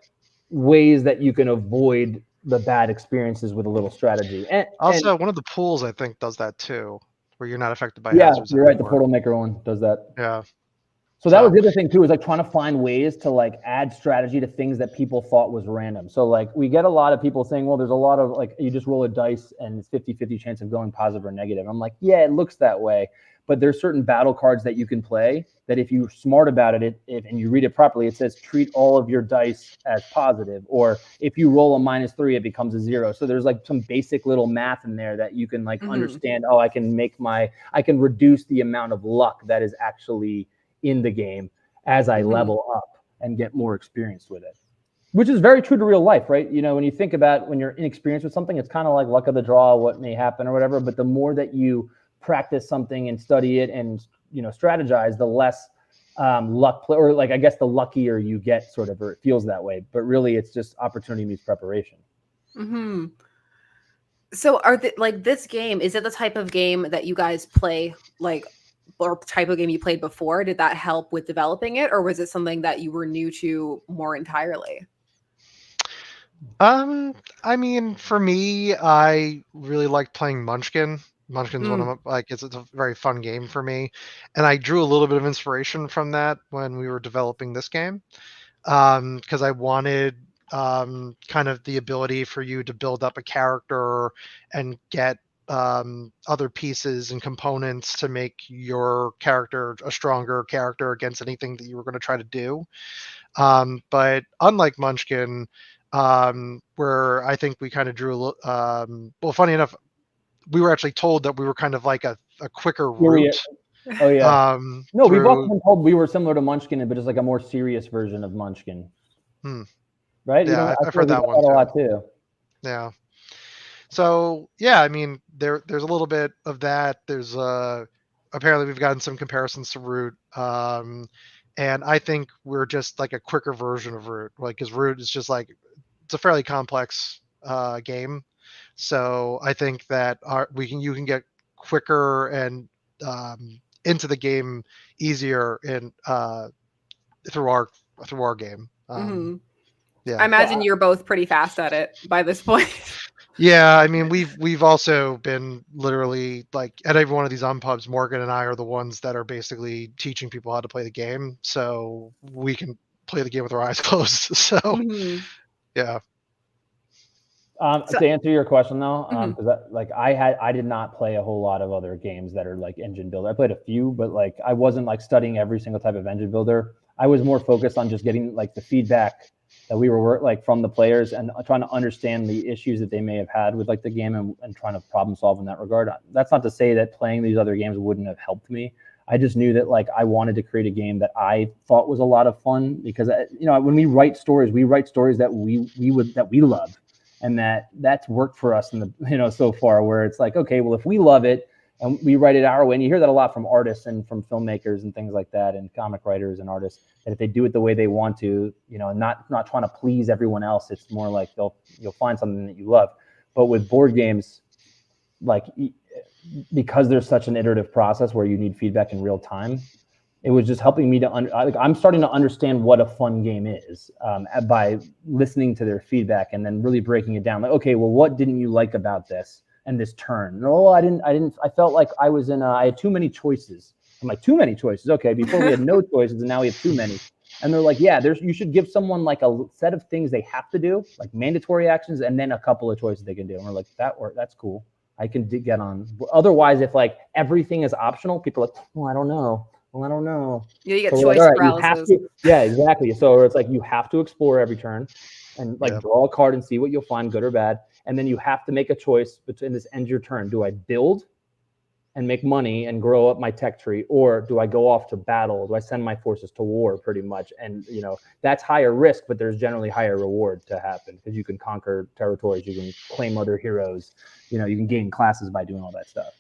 ways that you can avoid the bad experiences with a little strategy. And also, one of the pools I think does that too, where you're not affected by Yeah, hazards. you're right. The Portal Maker one does that. Yeah. So that was the other thing too, is like trying to find ways to like add strategy to things that people thought was random. So like we get a lot of people saying, well, there's a lot of like, you just roll a dice and it's 50-50 chance of going positive or negative. I'm like, yeah, it looks that way. But there's certain battle cards that you can play that if you're smart about it, and you read it properly, it says treat all of your dice as positive. Or if you roll a -3, it becomes a 0. So there's like some basic little math in there that you can like understand. Oh, I can reduce the amount of luck that is actually in the game as I level up and get more experience with it, which is very true to real life, right? You know, when you think about when you're inexperienced with something, it's kind of like luck of the draw, what may happen or whatever. But the more that you practice something and study it and, you know, strategize, the less or like, I guess the luckier you get, sort of, or it feels that way. But really it's just opportunity meets preparation. So like this game, is it the type of game that you guys play, like, or type of game you played before? Did that help with developing it, or was it something that you were new to more entirely? I mean, for me, I really liked playing Munchkin. Munchkin's one of my, like, it's a very fun game for me, and I drew a little bit of inspiration from that when we were developing this game, because I wanted kind of the ability for you to build up a character and get other pieces and components to make your character a stronger character against anything that you were going to try to do. But unlike Munchkin, where I think we kind of drew a little, well, funny enough, we were actually told that we were kind of like a quicker route. Oh yeah. No, we've also been told we were similar to Munchkin, but just like a more serious version of Munchkin. Right? Yeah, I've heard that one a lot too. Yeah. So yeah, I mean, there's a little bit of that. There's apparently we've gotten some comparisons to Root, and I think we're just like a quicker version of Root, like, because Root is just like, it's a fairly complex game. So I think that you can get quicker and into the game easier in through our game. Yeah, I imagine you're both pretty fast at it by this point. Yeah, I mean, we've also been literally like at every one of these unpubs, Morgan and I are the ones that are basically teaching people how to play the game, so we can play the game with our eyes closed. So yeah. To answer your question though, because like I did not play a whole lot of other games that are like engine builder. I played a few, but like I wasn't like studying every single type of engine builder. I was more focused on just getting like the feedback that we were like from the players and trying to understand the issues that they may have had with like the game and trying to problem solve in that regard. That's not to say that playing these other games wouldn't have helped me. I just knew that like I wanted to create a game that I thought was a lot of fun, because you know, when we write stories that we love, and that's worked for us in the, you know, so far, where it's like, okay, well, if we love it and we write it our way, and you hear that a lot from artists and from filmmakers and things like that, and comic writers and artists, that if they do it the way they want to, you know, not trying to please everyone else, it's more like you'll find something that you love. But with board games, like, because there's such an iterative process where you need feedback in real time, it was just helping me to I'm starting to understand what a fun game is by listening to their feedback and then really breaking it down. Like, okay, well, what didn't you like about this and this turn? No, I didn't. I felt like I was I had too many choices. I'm like, too many choices. Okay, before we had no choices, and now we have too many. And they're like, yeah, you should give someone like a set of things they have to do, like mandatory actions, and then a couple of choices they can do. And we're like, that's cool. I can get on. Otherwise, if like everything is optional, people are like, well, I don't know. Well, I don't know. Yeah, you get So choice like, all right, paralysis. you have to, yeah, exactly. So it's like you have to explore every turn and like draw a card and see what you'll find, good or bad. And then you have to make a choice between this ends your turn. Do I build and make money and grow up my tech tree, or do I go off to battle? Do I send my forces to war, pretty much? And you know, that's higher risk, but there's generally higher reward to happen because you can conquer territories, you can claim other heroes, you know, you can gain classes by doing all that stuff.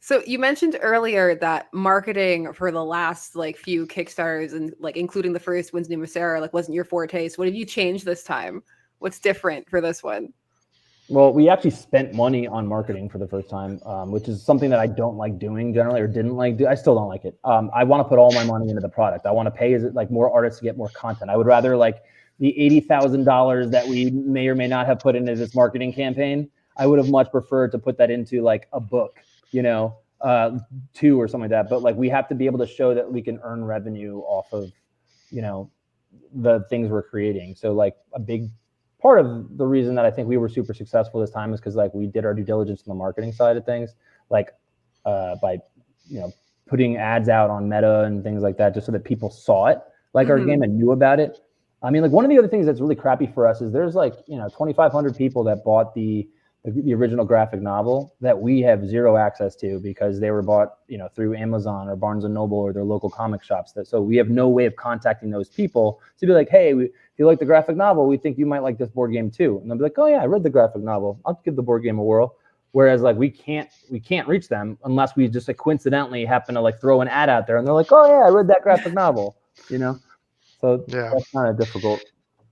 So you mentioned earlier that marketing for the last like few Kickstarters and like including the first Winds of Numa Sera like wasn't your forte. So what have you changed this time? What's different for this one? Well, we actually spent money on marketing for the first time, which is something that I don't like doing generally, or didn't like do. I still don't like it. I want to put all my money into the product. I want to pay like more artists to get more content. I would rather like the $80,000 that we may or may not have put into this marketing campaign. I would have much preferred to put that into like a book, you know, 2 or something like that. But like we have to be able to show that we can earn revenue off of, you know, the things we're creating. So like a big part of the reason that I think we were super successful this time is because like we did our due diligence on the marketing side of things, like by, you know, putting ads out on Meta and things like that, just so that people saw it, like our game, and knew about it. I mean, like one of the other things that's really crappy for us is there's like, you know, 2,500 people that bought the original graphic novel that we have zero access to because they were bought, you know, through Amazon or Barnes and Noble or their local comic shops. So we have no way of contacting those people to be like, hey, if you like the graphic novel, we think you might like this board game too. And they'll be like, oh yeah, I read the graphic novel. I'll give the board game a whirl. Whereas like we can't reach them unless we just like coincidentally happen to like throw an ad out there and they're like, oh yeah, I read that graphic novel, you know? So that's kind of difficult.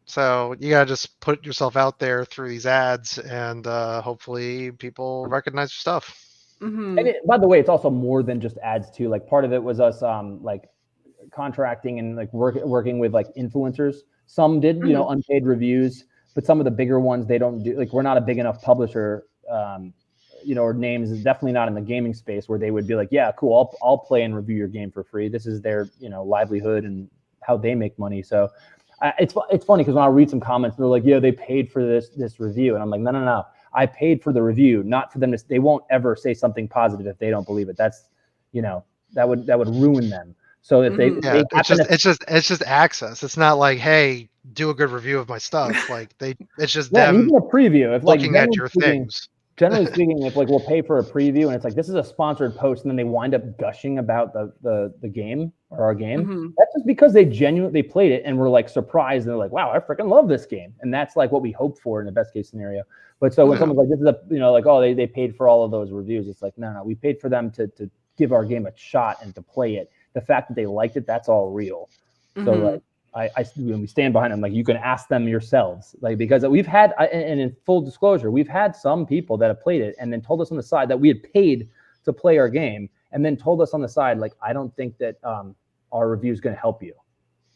So you gotta just put yourself out there through these ads, and hopefully people recognize your stuff. And by the way, it's also more than just ads too. Like part of it was us like contracting and like working with like influencers. Some did, you know, unpaid reviews, but some of the bigger ones they don't do. Like we're not a big enough publisher, you know, or names is definitely not in the gaming space where they would be like, yeah, cool, I'll play and review your game for free. This is their, you know, livelihood and how they make money. So it's funny because when I read some comments, they're like, yeah, they paid for this review. And I'm like, no. I paid for the review, not for them to, they won't ever say something positive if they don't believe it. That's, you know, that would ruin them. So if they, it's just access. It's not like, hey, do a good review of my stuff. Like it's just them even a preview. If looking like at your things. Generally speaking, if like we'll pay for a preview and it's like this is a sponsored post, and then they wind up gushing about the game or our game, that's just because they played it and were like surprised and they're like, wow, I freaking love this game, and that's like what we hope for in the best case scenario. But so when someone's like, this is a, you know, like, oh, they paid for all of those reviews, it's like, no, we paid for them to give our game a shot and to play it. The fact that they liked it, that's all real. So like. When we stand behind them, like you can ask them yourselves, like because we've had, and in full disclosure, we've had some people that have played it and then told us on the side that we had paid to play our game, and then told us on the side like, I don't think that our review is going to help you,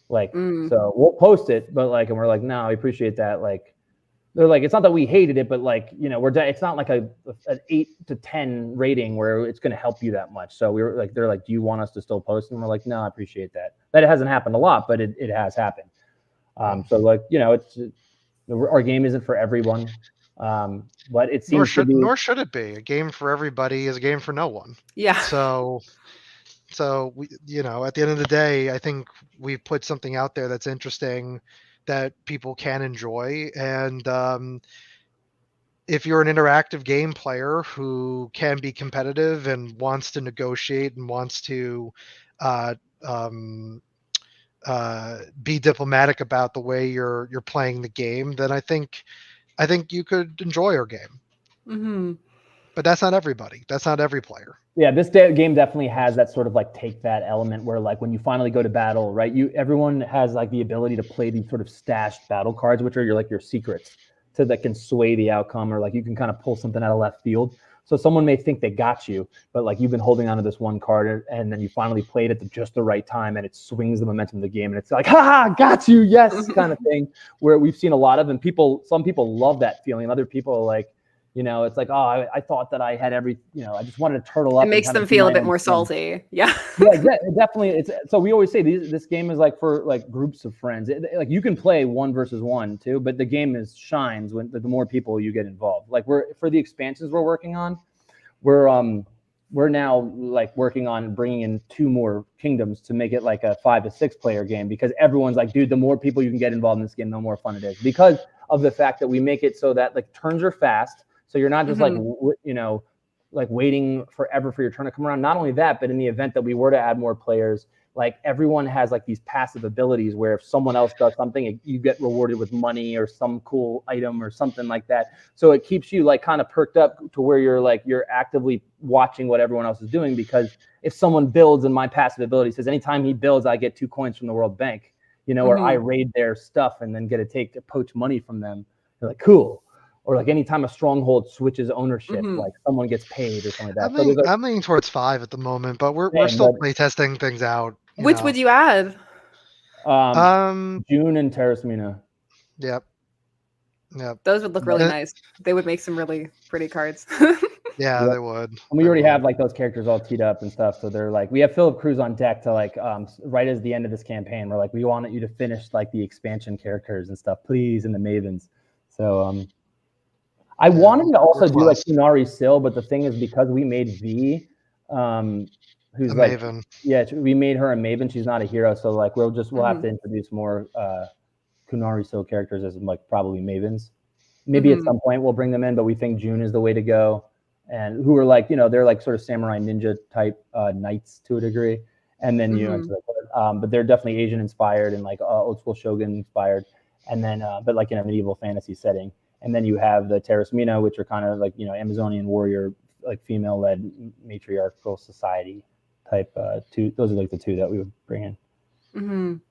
like so we'll post it, but like, and we're like, no, I appreciate that. Like they're like, it's not that we hated it, but like, you know, it's not like an 8 to 10 rating where it's going to help you that much. So we were like, they're like, do you want us to still post? And we're like, no, I appreciate that. That hasn't happened a lot, but it has happened. So like, you know, our game isn't for everyone, but it seems nor should it be. A game for everybody is a game for no one. Yeah. So we, you know, at the end of the day, I think we've put something out there that's interesting, that people can enjoy. And if you're an interactive game player who can be competitive and wants to negotiate and wants to be diplomatic about the way you're playing the game, then I think you could enjoy our game. But that's not everybody. That's not every player. Yeah, this game definitely has that sort of like take that element where like when you finally go to battle, right? Everyone has like the ability to play these sort of stashed battle cards, which are your secrets that can sway the outcome, or like you can kind of pull something out of left field. So someone may think they got you, but like you've been holding onto this one card and then you finally played it at just the right time and it swings the momentum of the game and it's like, haha, got you, yes, kind of thing, where we've seen a lot of, and some people love that feeling. Other people are like, You know, it's like, oh, I thought that I had every, you know, I just wanted to turtle up. It makes them feel a bit more salty. Yeah. Yeah, definitely. It's so we always say this game is like for like groups of friends. Like you can play 1 versus 1 too, but the game shines when the more people you get involved. Like for the expansions we're working on, we're now like working on bringing in 2 more kingdoms to make it like a 5 to 6 player game, because everyone's like, dude, the more people you can get involved in this game, the more fun it is, because of the fact that we make it so that like turns are fast. So you're not just like, you know, like waiting forever for your turn to come around. Not only that, but in the event that we were to add more players, like everyone has like these passive abilities where if someone else does something, you get rewarded with money or some cool item or something like that. So it keeps you like kind of perked up to where you're actively watching what everyone else is doing, because if someone builds and my passive ability says anytime he builds, I get 2 coins from the World Bank, you know, or I raid their stuff and then get to poach money from them. They're like, cool. Or like anytime a stronghold switches ownership, like someone gets paid or something like that. I'm leaning towards 5 at the moment, but we're still playtesting things out. Which would you add? June and Terrasmina. Yep. Those would look really nice. They would make some really pretty cards. Yeah, they would. And we already have like those characters all teed up and stuff. So they're like, we have Philip Cruz on deck to like, right as the end of this campaign, we're like, we want you to finish like the expansion characters and stuff, please, and the Mavens. So I wanted to also do like Kunari Sil, but the thing is, because we made V, who's like Maven. Yeah, we made her a Maven. She's not a hero, so like we'll have to introduce more Kunari Sil characters as like probably Mavens. Maybe at some point we'll bring them in, but we think June is the way to go. And who are like, you know, they're like sort of samurai ninja type knights to a degree, and then you know, but they're definitely Asian inspired and like old school shogun inspired, and then but like in a medieval fantasy setting. And then you have the Terrasmina, which are kind of like, you know, Amazonian warrior, like female-led matriarchal society type. Those are like the 2 that we would bring in.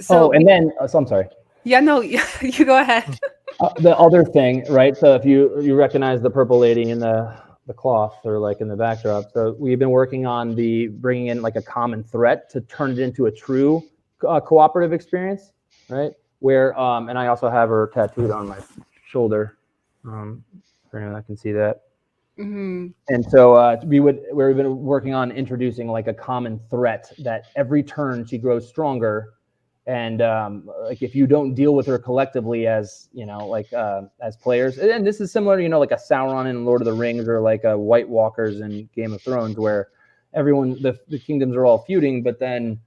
So, and then so I'm sorry. Yeah, no, you go ahead. The other thing, right? So if you recognize the purple lady in the cloth or like in the backdrop, so we've been working on bringing in like a common threat to turn it into a true cooperative experience, right? Where and I also have her tattooed on my shoulder, for anyone that can see that. And so we've been working on introducing like a common threat that every turn she grows stronger, and like if you don't deal with her collectively as, you know, like as players, and this is similar, you know, like a Sauron in Lord of the Rings or like a White Walkers in Game of Thrones, where everyone the kingdoms are all feuding, but then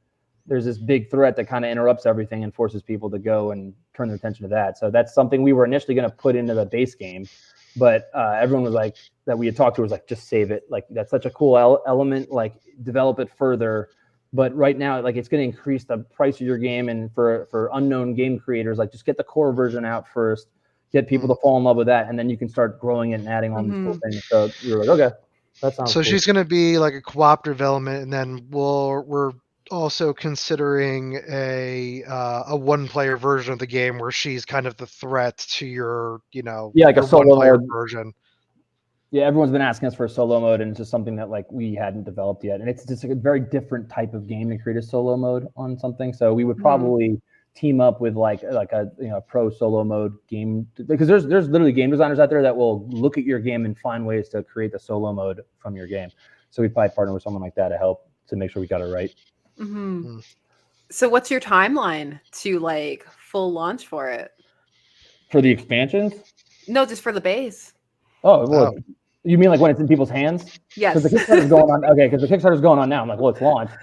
there's this big threat that kind of interrupts everything and forces people to go and turn their attention to that. So that's something we were initially going to put into the base game, but everyone was like, that we had talked to was like, just save it. Like that's such a cool element, like develop it further. But right now, like it's going to increase the price of your game. And for unknown game creators, like just get the core version out first, get people to fall in love with that. And then you can start growing it and adding all these cool things. So we were like, okay, that sounds cool. She's going to be like a cooperative element. And then we're also considering a 1-player version of the game where she's kind of the threat to your, you know, like a solo mode version. Yeah, everyone's been asking us for a solo mode, and it's just something that like we hadn't developed yet, and it's just a very different type of game to create a solo mode on something. So we would probably team up with like a, you know, pro solo mode game, because there's literally game designers out there that will look at your game and find ways to create the solo mode from your game. So we'd probably partner with someone like that to help to make sure we got it right. So what's your timeline to like full launch for it? For the expansions? No, just for the base. Oh, well, you mean like when it's in people's hands? Yes. Because the Kickstarter's going on. Okay, because the Kickstarter's going on now. I'm like, well, it's launched.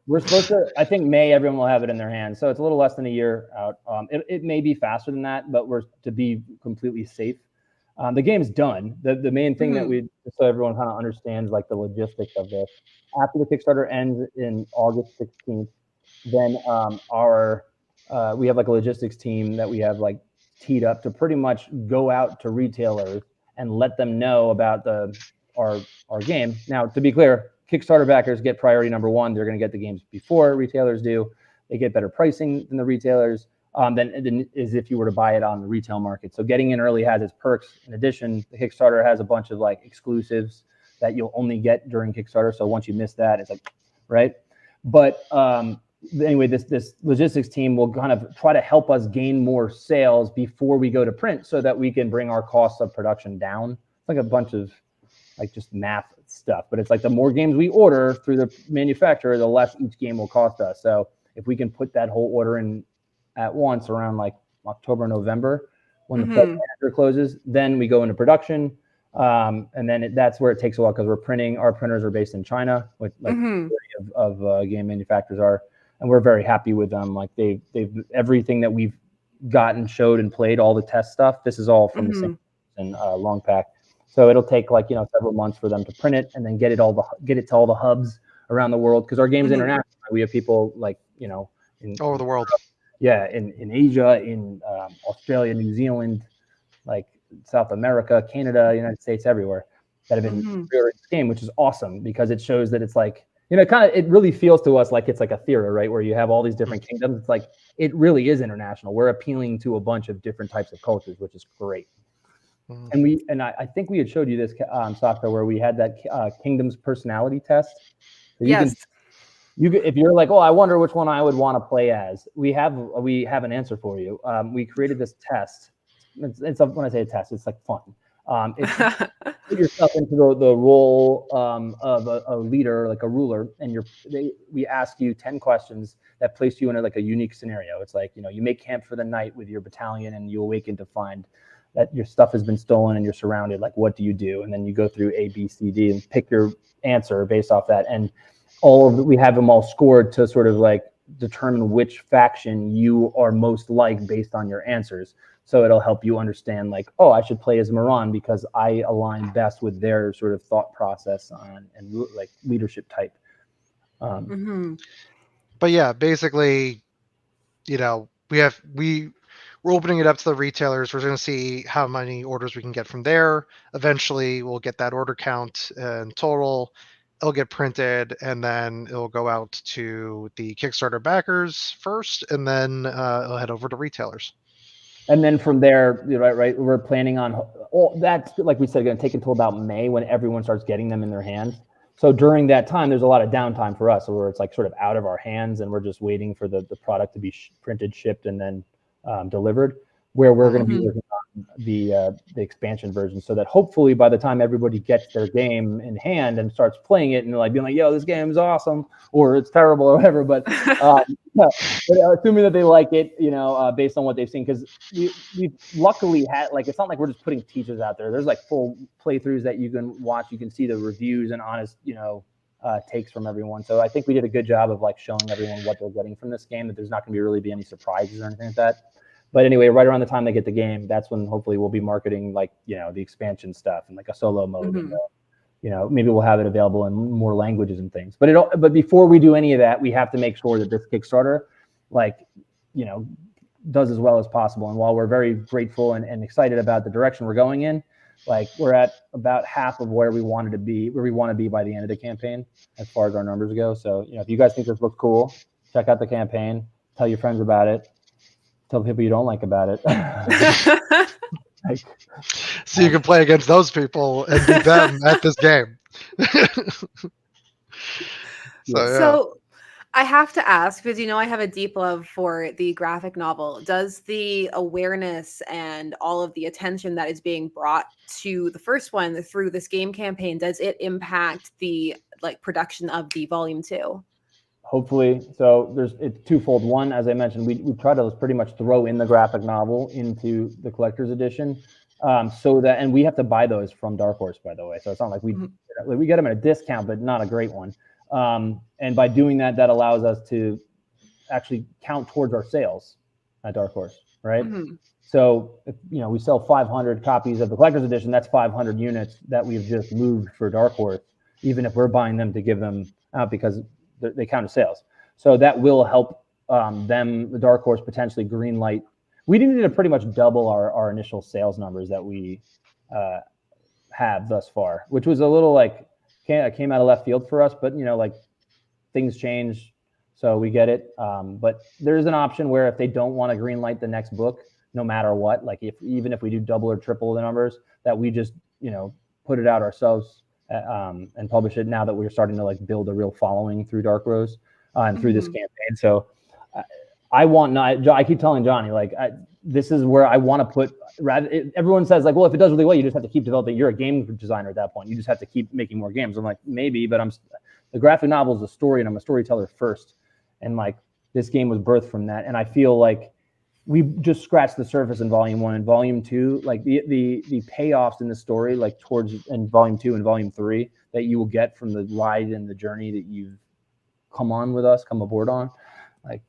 We're supposed to, I think May, everyone will have it in their hands. So it's a little less than a year out. It may be faster than that, but we're to be completely safe. The game's done. The main thing that so everyone kind of understands like the logistics of this. After the Kickstarter ends in August 16th, then we have like a logistics team that we have like teed up to pretty much go out to retailers and let them know about our game. Now, to be clear, Kickstarter backers get priority number 1. They're going to get the games before retailers do. They get better pricing than the retailers than is if you were to buy it on the retail market. So getting in early has its perks. In addition, the Kickstarter has a bunch of like exclusives that you'll only get during Kickstarter. So once you miss that, it's like, right? But anyway, this logistics team will kind of try to help us gain more sales before we go to print, so that we can bring our costs of production down. It's like a bunch of like just math stuff, but it's like the more games we order through the manufacturer, the less each game will cost us. So if we can put that whole order in at once around like October, November, when the manager closes, then we go into production. And then that's where it takes a while, because our printers are based in China, which like of game manufacturers are, and we're very happy with them. Like they've everything that we've gotten, showed, and played, all the test stuff. This is all from the same and long pack. So it'll take like, several months for them to print it and then get it to all the hubs around the world, because our game's international. We have people like, in all over the world. Yeah, in Asia, in Australia, New Zealand, like South America, Canada, United States, everywhere, that have been pre-ordering this game, which is awesome, because it shows that it's like, it really feels to us like it's like a theater, right? Where you have all these different kingdoms. It's like, it really is international. We're appealing to a bunch of different types of cultures, which is great. And I think we had showed you this, Sasha, where we had that kingdom's personality test. So if you're like, oh, I wonder which one I would want to play as, we have an answer for you. We created this test. It's when I say a test, it's like fun. Put yourself into the role of a leader, like a ruler, and we ask you 10 questions that place you in like a unique scenario. It's like, you make camp for the night with your battalion, and you awaken to find that your stuff has been stolen and you're surrounded. Like, what do you do? And then you go through A, B, C, D, and pick your answer based off that. And we have them all scored to sort of like determine which faction you are most like based on your answers. So it'll help you understand, like, oh, I should play as Moran because I align best with their sort of thought process and like leadership type. But yeah, basically, we're opening it up to the retailers. We're going to see how many orders we can get from there. Eventually, we'll get that order count in total. It'll get printed, and then it'll go out to the Kickstarter backers first, and then it'll head over to retailers. And then from there, right, we're planning on all that. Like we said, going to take until about May, when everyone starts getting them in their hands. So during that time, there's a lot of downtime for us, where it's like sort of out of our hands, and we're just waiting for the product to be printed, shipped, and then delivered, where we're going to be working on the expansion version, so that hopefully by the time everybody gets their game in hand and starts playing it, and like being like, yo, this game is awesome, or it's terrible, or whatever, but assuming that they like it, based on what they've seen, because we've luckily had, like, it's not like we're just putting teasers out there. There's like full playthroughs that you can watch. You can see the reviews and honest takes from everyone. So I think we did a good job of like showing everyone what they're getting from this game, that there's not going to really be any surprises or anything like that. But anyway, right around the time they get the game, that's when hopefully we'll be marketing like, the expansion stuff and like a solo mode. And, maybe we'll have it available in more languages and things. But before we do any of that, we have to make sure that this Kickstarter, like, does as well as possible. And while we're very grateful and excited about the direction we're going in, like, we're at about half of where we want to be by the end of the campaign, as far as our numbers go. So, if you guys think this looks cool, check out the campaign, tell your friends about it, tell people you don't like about it. So you can play against those people and beat them at this game. So I have to ask, because I have a deep love for the graphic novel. Does the awareness and all of the attention that is being brought to the first one through this game campaign, does it impact the production of the volume 2? Hopefully. So it's twofold. One, as I mentioned, we try to pretty much throw in the graphic novel into the collector's edition, so that, and we have to buy those from Dark Horse, by the way. So it's not like we get them at a discount, but not a great one. And by doing that, that allows us to actually count towards our sales at Dark Horse, right? So if we sell 500 copies of the collector's edition, that's 500 units that we've just moved for Dark Horse, even if we're buying them to give them out, because they count as sales. So that will help the Dark Horse, potentially green light. We need to pretty much double our initial sales numbers that we have thus far, which was a little like came out of left field for us, but things change, so we get it. But there's an option where if they don't want to green light the next book, no matter what, like even if we do double or triple the numbers, that we just put it out ourselves and publish it, now that we're starting to like build a real following through Dark Rose. and through this campaign. So I keep telling Johnny, like, this is where I want to put, everyone says like, well, if it does really well, you just have to keep developing. You're a game designer at that point. You just have to keep making more games. I'm like, maybe, but the graphic novel is a story and I'm a storyteller first. And like, this game was birthed from that. And I feel like we just scratched the surface in volume 1 and volume 2, like the payoffs in the story, like towards in volume 2 and volume 3 that you will get from the ride and the journey that you've come aboard on. Like,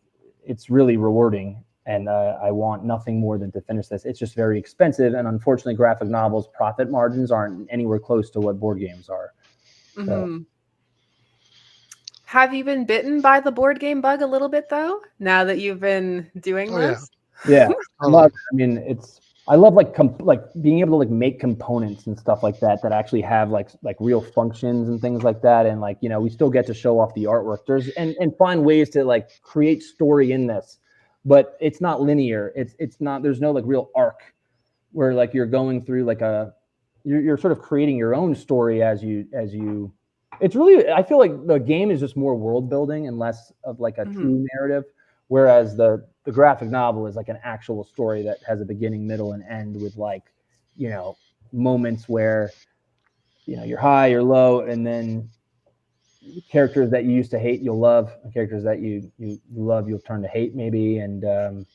it's really rewarding. And I want nothing more than to finish this. It's just very expensive. And unfortunately, graphic novels profit margins aren't anywhere close to what board games are. So. Have you been bitten by the board game bug a little bit though, now that you've been doing this? Yeah. I love like being able to like make components and stuff like that actually have like real functions and things like that. And like, we still get to show off the artwork. And find ways to like create story in this, but it's not linear. It's not, there's no like real arc where like you're going through like you're sort of creating your own story as you it's really, I feel like the game is just more world building and less of like a true narrative. Whereas the graphic novel is like an actual story that has a beginning, middle, and end with like, moments where, you're high, you're low, and then characters that you used to hate, you'll love, and characters that you love, you'll turn to hate maybe. And the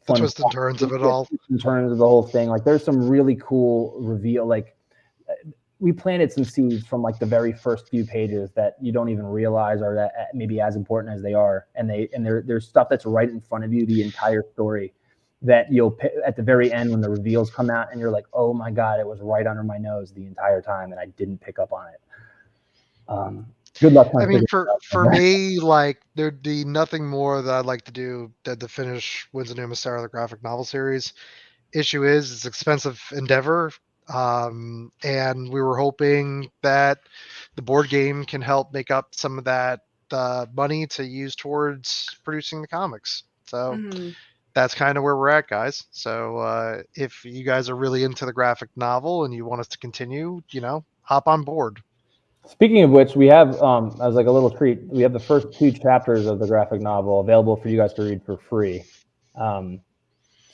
twists and turns of it all. In terms of the whole thing, like there's some really cool reveal, like we planted some seeds from like the very first few pages that you don't even realize are that maybe as important as they are. And there's stuff that's right in front of you the entire story that you'll at the very end when the reveals come out and you're like, oh my God, it was right under my nose the entire time and I didn't pick up on it. Good luck. I mean, for me, like there'd be nothing more that I'd like to do than to finish Winds of Numa Sera, the graphic novel series. Issue is it's an expensive endeavor. And we were hoping that the board game can help make up some of that money to use towards producing the comics. So that's kind of where we're at, guys. So if you guys are really into the graphic novel and you want us to continue, hop on board. Speaking of which, we have, as like a little treat, we have the first 2 chapters of the graphic novel available for you guys to read for free.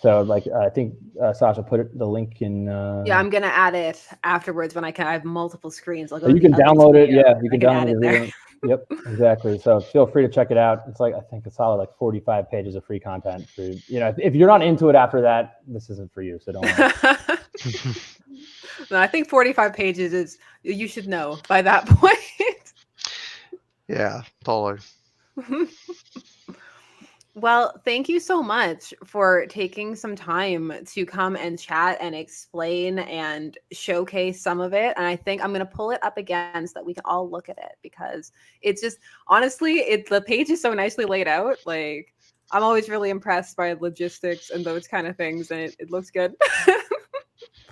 So like I think Sasha put the link in. Yeah, I'm gonna add it afterwards when I have multiple screens. I'll go you can download it. Yeah, you can download it there. Yep, exactly. So feel free to check it out. It's like I think a solid like 45 pages of free content. For if you're not into it after that, this isn't for you. So don't worry. No, I think 45 pages is you should know by that point. Yeah, totally. Well, thank you so much for taking some time to come and chat and explain and showcase some of it. And I think I'm going to pull it up again so that we can all look at it because it's just, honestly, the page is so nicely laid out. Like, I'm always really impressed by logistics and those kind of things. And it looks good.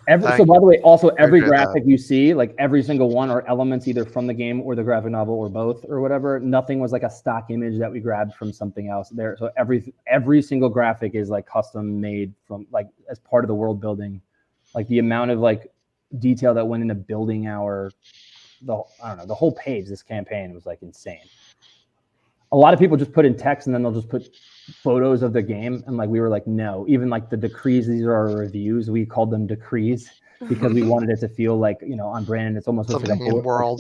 So by the way, also every graphic you see, like every single one are elements either from the game or the graphic novel or both or whatever. Nothing was like a stock image that we grabbed from something else there. So every single graphic is like custom made from like as part of the world building. Like the amount of like detail that went into building the whole page, this campaign was like insane. A lot of people just put in text and then they'll just put photos of the game. And like, we were like, no, even like the decrees, these are our reviews. We called them decrees because we wanted it to feel like, on brand. It's almost like a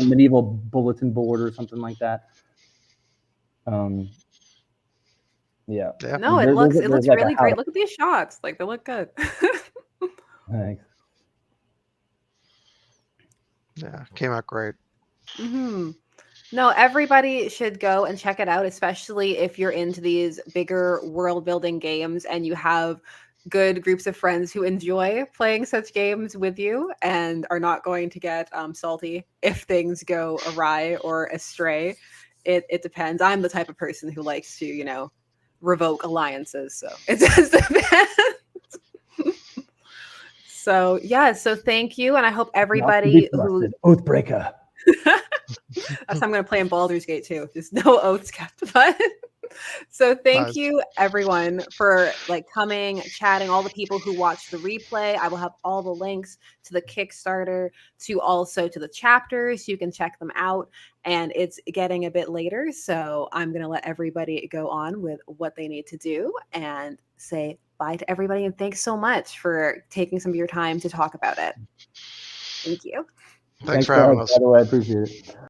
medieval bulletin board or something like that. Yeah. No, it looks like really great. Look at these shots. Like they look good. Thanks. Yeah, came out great. No, everybody should go and check it out, especially if you're into these bigger world building games and you have good groups of friends who enjoy playing such games with you and are not going to get salty if things go awry or astray. It depends. I'm the type of person who likes to, revoke alliances. So it just depends. So so thank you. And I hope everybody who Oathbreaker. That's how I'm going to play in Baldur's Gate too. Just no oaths kept. But So thank you everyone for like coming, chatting, all the people who watched the replay. I will have all the links to the Kickstarter, to also to the chapters. You can check them out. And it's getting a bit later, so I'm going to let everybody go on with what they need to do and say bye to everybody. And thanks so much for taking some of your time to talk about it. Thank you. Thanks for having us. By the way, I appreciate it.